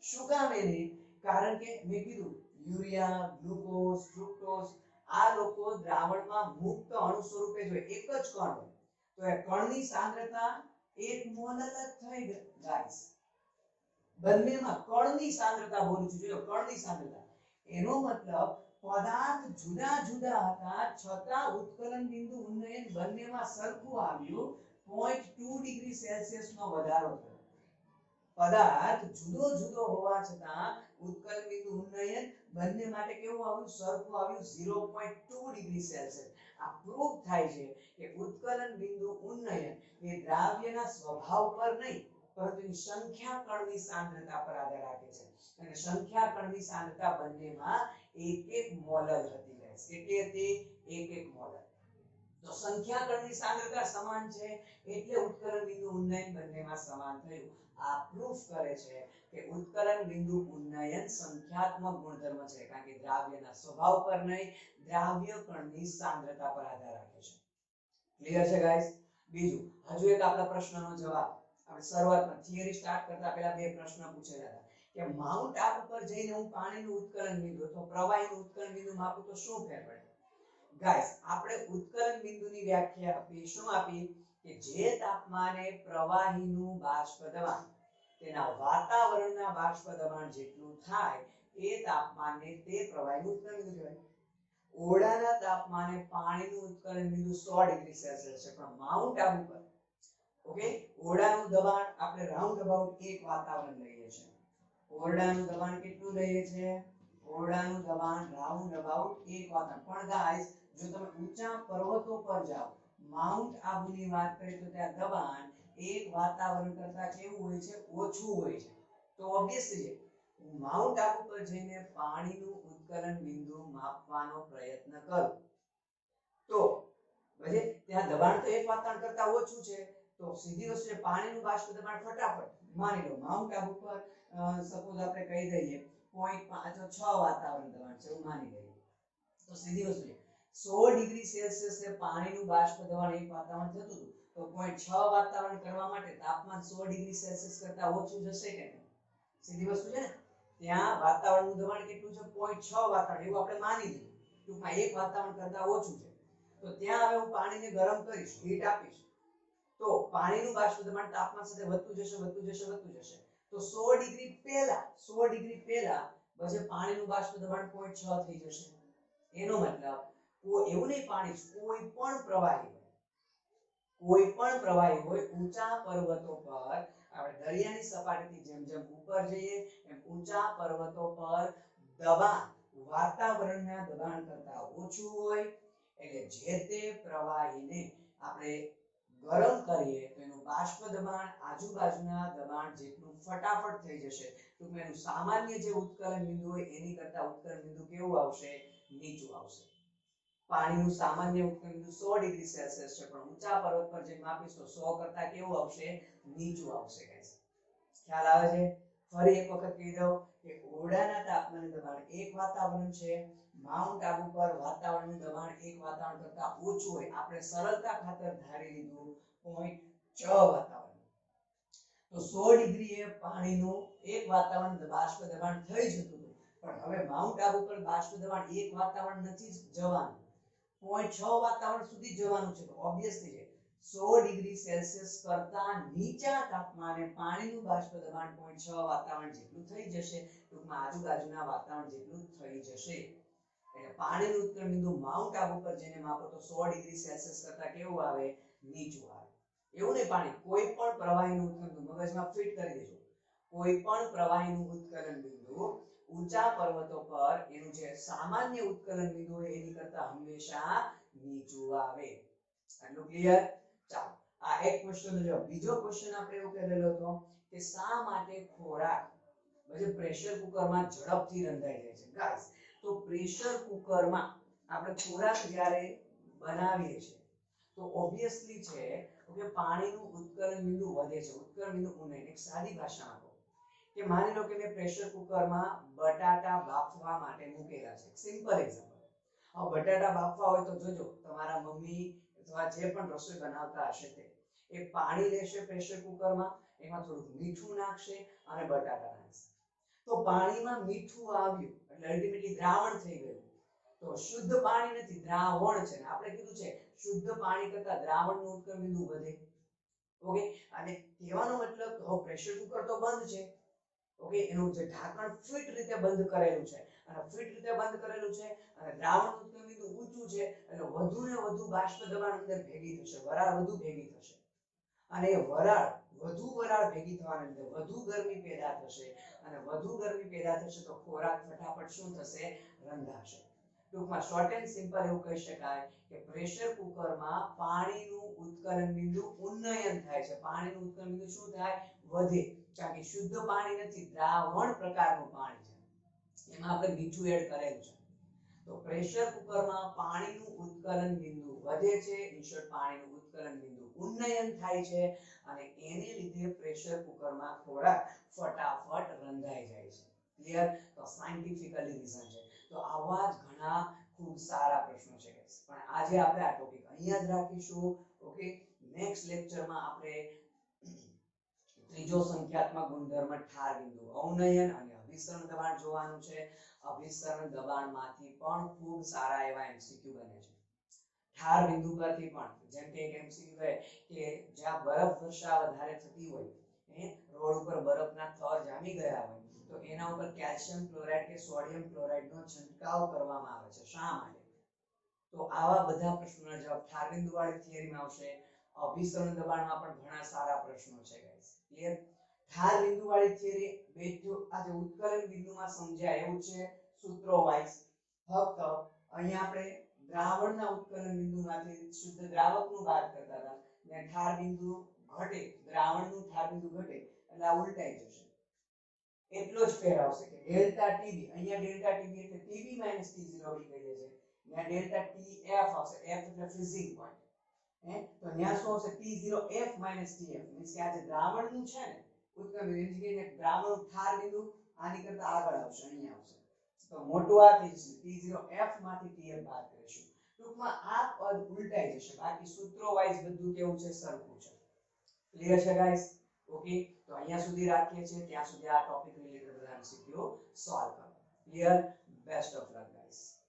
Speaker 1: શું કામ એને? કારણ કે મેં કીધું યુરિયા, ગ્લુકોઝ, ફ્રુક્ટોઝ આ લોકો દ્રાવણમાં મુક્ત અણુ સ્વરૂપે જ હોય, એક જ કણ હોય. તો એ કણની સાંદ્રતા 1 મોલ જ થઈ ગઈ ગાઈસ. બંનેમાં કણની સાંદ્રતા બોલું છું, જો કણની સાંદ્રતા. એનો મતલબ પદાર્થ જુદા જુદા હતા છતાં ઉત્કલન બિંદુ ઉન્નયન બંનેમાં સરખું આવ્યું. 0.2 ડિગ્રી સેલ્સિયસ નો વધારો થયો. પદાર્થ જુદો જુદો હોવા છતાં ઉત્કલન બિંદુ ઉન્નયન બંને માટે કેવું આવ્યું? સરખું આવ્યું 0.2 ડિગ્રી સેલ્સિયસ. આ પ્રૂફ થાય છે કે ઉત્કલન બિંદુ ઉન્નયન એ દ્રાવ્યના સ્વભાવ પર નહીં પરંતુ એની સંખ્યા કણની સાંદ્રતા પર આધાર રાખે છે. અને સંખ્યા કણની સાંદ્રતા બંનેમાં 1 મોલર હતી ગાઈસ. કેટલી હતી? 1 મોલર. તો સંખ્યા કણની સાંદ્રતા સમાન છે એટલે ઉત્કલન બિંદુ ઉન્નયન બંનેમાં સમાન થયું. આ પ્રૂફ કરે છે કે ઉત્કલન બિંદુ ઉન્નયન સંખ્યાત્મક ગુણધર્મ છે, કારણ કે દ્રાવ્યના સ્વભાવ પર નહીં દ્રાવ્ય કણની સાંદ્રતા પર આધાર રાખે છે. ક્લિયર છે ગાઈસ? બીજું, હજુ એક આપણા પ્રશ્નનો જવાબ આપણે શરૂઆતમાં થિયરી સ્ટાર્ટ કરતા પહેલા બે પ્રશ્ન પૂછેલા હતા કે માઉન્ટ આબુ પર જઈને હું પાણીનું ઉત્કલન બિંદુ અથવા પ્રવાહીનું ઉત્કલન બિંદુ માપું તો શું ફેર પડે? ગાઈસ, આપણે ઉત્કલન બિંદુની વ્યાખ્યા આપી, શું આપી? કે જે તાપમાને પ્રવાહીનું બાષ્પ દબાણ તેના વાતાવરણના બાષ્પ દબાણ જેટલું થાય એ તાપમાને તે પ્રવાહીનું ઉત્કલન બિંદુ કહેવાય. ઓરડાના તાપમાને પાણીનું ઉત્કલન બિંદુ 100 ડિગ્રી સેલ્સિયસ છે, પણ માઉન્ટ આબુ પર ઓકે ઓરડાનું દબાણ આપણે રાઉન્ડ અબાઉટ એક વાતાવરણ લઈએ છીએ. ઓરડાનું દબાણ કેટલું લઈએ છીએ? ઓરડાનું દબાણ રાઉન્ડ અબાઉટ એક વાતાવરણ. પણ ગાઈસ, જો તમે ઊંચા પર્વતો પર જાઓ, માઉન્ટ આબુની વાત કરીએ તો ત્યાં દબાણ એક વાતાવરણ કરતા કેવું હોય છે? ઓછું હોય છે. તો ઓબ્વિયસલી માઉન્ટ આબુ પર જઈને પાણીનું ઉત્કલન બિંદુ માપવાનો પ્રયત્ન કરો તો પછી ત્યાં દબાણ તો એક વાતાવરણ કરતા ઓછું છે, તો સીધી વસ્તુ છે પાણીનું બાષ્પ દબાણ ફટાફટ માની લો માઉન્ટ આબુ પર સપોઝ આપણે કહી દઈએ 0.5 વાતાવરણ દબાણ છે એવું માની લઈએ, તો સીધી વસ્તુ છે 100 ડિગ્રી સેલ્સિયસે પાણીનું બાષ્પ દબાણ એક વાતાવરણ થતું હતું, તો 0.6 વાતાવરણ કરવા માટે તાપમાન 100 ડિગ્રી સેલ્સિયસ કરતા ઓછું જશે કે નહીં? સીધી વસ્તુ છે ને, ત્યાં વાતાવરણનું દબાણ કેટલું છે? 0.6 વાતાવરણ, એવું આપણે માની લીધું. ટૂંકમાં એક વાતાવરણ કરતા ઓછું છે. તો ત્યાં હવે હું પાણીને ગરમ કરીશ, હીટ આપીશ, તો પાણીનું બાષ્પ દબાણ તાપમાન સાથે વધતું જશે. તો 100 ડિગ્રી પહેલા પછી પાણીનું બાષ્પ દબાણ 0.6 થઈ જશે. એનો મતલબ એવું નહીં, પાણી કોઈ પણ પ્રવાહી હોય ઊંચા પર્વતો પર, આપણે દરિયાની સપાટીથી જેમ જેમ ઉપર જઈએ એમ ઊંચા પર્વતો પર દબાણ વાતાવરણના દબાણ કરતા ઓછું હોય, એટલે જે તે પ્રવાહીને આપણે ગરમ કરીએ તો એનું બાષ્પ દબાણ આજુબાજુના દબાણ જેટલું ફટાફટ થઈ જશે. ટૂંકમાં એનું સામાન્ય જે ઉત્કલન બિંદુ હોય એની કરતા ઉત્કલન બિંદુ કેવું આવશે? નીચું આવશે. પાણીનું સામાન્ય ઉત્કલન બિંદુ 100 ડિગ્રી સેલ્સિયસ છે, પણ ઊંચા પર્વત પર જઈને માપીશ તો 100 કરતા કેવું આવશે? નીચું આવશે. ગાઈસ, ખ્યાલ આવે છે? ફરી એક વખત કહી દઉં કે ઓરડાના તાપમાને દબાણ એક વાતાવરણ છે, માઉન્ટ આબુ પર વાતાવરણનું દબાણ એક વાતાવરણ કરતા ઓછું હોય, આપણે સરળતા ખાતર ધારી લીધું 0.6 વાતાવરણ. તો 100 ડિગ્રીએ પાણીનું એક વાતાવરણ બાષ્પ દબાણ થઈ જતું હતું, પણ હવે માઉન્ટ આબુ પર બાષ્પ દબાણ એક વાતાવરણ નથી જવાનું, 0.6 વાતાવરણ સુધી જવાનું છે. તો ઓબ્વિયસલી છે 100 ડિગ્રી સેલ્સિયસ કરતા નીચા તાપમાને પાણીનું બાષ્પ દબાણ 0.6 વાતાવરણ જેટલું થઈ જશે. ટૂંકમાં આજુબાજુના વાતાવરણ જેટલું થઈ જશે. એટલે પાણીનું ઉત્કલન બિંદુ માઉન્ટ આબુ પર જઈને માપો તો 100 ડિગ્રી સેલ્સિયસ કરતા કેવું આવે? નીચું આવે. એવું નહીં, પાણી કોઈ પણ પ્રવાહીનું ઉત્કલન બિંદુ મગજમાં ફિટ કરી દેજો. કોઈ પણ પ્રવાહીનું ઉત્કલન બિંદુ ઊંચા પર્વતો પર એનું જે સામાન્ય ઉત્કલન બિંદુ હોય એની કરતા હંમેશા નીચું આવે. આટલું ક્લિયર? ચાલો, આ એક ક્વેશ્ચનનો જવાબ. બીજો ક્વેશ્ચન આપણે એવું કરેલો હતો કે શા માટે ખોરાક પછી પ્રેશર કુકરમાં ઝડપથી રંધાઈ જાય છે? ગાઈસ, તો પ્રેશર કુકરમાં આપણે ખોરાક જ્યારે બનાવીએ છીએ તો ઓબ્વિયસલી છે કે પાણીનું ઉત્કલન બિંદુ વધે છે. ઉત્કલન બિંદુ ઊંડાઈ. એક સાદી ભાષામાં કહું કે માની લો કે મેં પ્રેશર કુકરમાં બટાટા બાફવા માટે મૂકેલા છે. Simple example. હવે બટાટા બાફવા હોય તો જોજો તમારા મમ્મી અથવા જે પણ રસોઈ બનાવતા હશે તે એ પાણી લેશે પ્રેશર કુકરમાં, એમાં થોડું મીઠું નાખશે અને બટાટા નાખશે. તો પાણીમાં મીઠું આવ્યું એટલે અલ્ટિમેટલી દ્રાવણ થઈ ગયું. તો શુદ્ધ પાણી નથી, દ્રાવણ છે. આપણે કીધું છે શુદ્ધ પાણી કરતા દ્રાવણનું ઉત્કલન બિંદુ વધે. ઓકે, અને કહેવાનો મતલબ તો પ્રેશર કુકર તો બંધ છે. ઓકે, એનું જે ઢાંકણ ફિટ રીતે બંધ કરેલું છે અને દ્રાવણનું ઉત્કલન બિંદુ ઊંચું છે, એટલે વધુ ને વધુ બાષ્પ દબાણ અંદર ભેગી થશે, વરાળ વધુ ભેગી થશે, અને એ વધુ વરાળ ભેગી થવાને લીધે વધુ ગરમી પેદા થશે, અને વધુ ગરમી પેદા થશે તો ખોરાક ફટાફટ શું થશે? રંધાશે. ટૂંકમાં શોર્ટ એન્ડ સિમ્પલ એવું કહી શકાય કે પ્રેશર કુકરમાં પાણીનું ઉત્કલન બિંદુ ઉન્નયન થાય છે. પાણીનું ઉત્કલન બિંદુ શું થાય? વધે. કારણ કે શુદ્ધ પાણી નથી, દ્રાવણ પ્રકારનું પાણી છે, એમાં આપણે મીઠું એડ કરેલું છે. તો પ્રેશર કુકરમાં પાણીનું ઉત્કલન બિંદુ વધે છે, ઇનશોર્ટ પાણીનું ઉત્કલન બિંદુ ઉન્નયન થાય છે, અને એને લીધે પ્રેશર કુકરમાં ખોરાક ફટાફટ રંધાઈ જાય છે. ક્લિયર? તો સાયન્ટિફિકલી રીઝન છે. તો આવા જ ઘણા ખૂબ સારા પ્રશ્નો છે ગાઈસ, પણ આજે આપણે આ ટોપિક અહીંયા જ રાખીશું. ઓકે, નેક્સ્ટ લેક્ચરમાં આપણે ત્રીજો સંખ્યાત્મક ગુણધર્મ ઠાર બિંદુ અવનયન અને અભિસરણ દબાણ જોવાનું છે. અભિસરણ દબાણમાંથી પણ ખૂબ સારા એવા એમસીક્યુ બને છે. ઠાર બિંદુ પરથી પણ જેમ કે એક એમસીક્યુ કહે કે જ્યાં બરફ વર્ષા વધારે થતી હોય, રોડ ઉપર બરફના થર જામી ગયા હોય, તો એના ઉપર કેલ્શિયમ ક્લોરાઇડ કે સોડિયમ ક્લોરાઇડનો છંટકાવ કરવામાં આવે છે. શા માટે? તો આવા બધા પ્રશ્નોના જવાબ ઠાર બિંદુ વાળી થિયરીમાં આવશે. અભિસરણ દબાણમાં પણ ઘણા સારા પ્રશ્નો છે ગાઈસ. ક્લિયર? ઠાર બિંદુ વાળી થિયરી બેઠો આજે ઉત્કલન બિંદુમાં સમજાય એવું છે સૂત્રો વાઇઝ. ફક્ત અહીંયા આપણે દ્રાવણના ઉત્કલન બિંદુમાંથી શુદ્ધ દ્રાવકનું વાત કરતા હતા, ને ઠાર બિંદુ ઘટે, દ્રાવણનું ઠાર બિંદુ ઘટે એટલે આ ઉલટાઈ જશે. એટલો જ ફેર આવશે કે ડેલ્ટા ટીબી, અહીંયા ડેલ્ટા ટીબી એટલે ટીબી માઈનસ ટી0 બી કહીએ છીએ. ત્યાં ડેલ્ટા ટીએફ આવશે, એફ એટલે ફ્રીઝિંગ પોઈન્ટ. તો ત્યાં શું આવશે? T0F - TF, મીન્સ કે આ જે દ્રાવણનું છે ને ઉત્કલન બિંદુ, એટલે દ્રાવણનું ઠાર બિંદુ આની કરતા આગળ આવશે, અહીંયા આવશે. તો મોટું આ થઈ જશે, T0F માંથી TF બાદ કરીશું. ટૂંકમાં આ પદ ઉલટાઈ જશે, બાકી સૂત્રો વાઇઝ બધું કેવું છે? સરખું છે. ક્લિયર છે ગાઈસ? ઓકે, તો અહીંયા સુધી રાખીએ છીએ. ત્યાં સુધી આ ટોપિક રિલેટેડ બધા MCQ સોલ્વ કરો. Clear? Best of luck guys.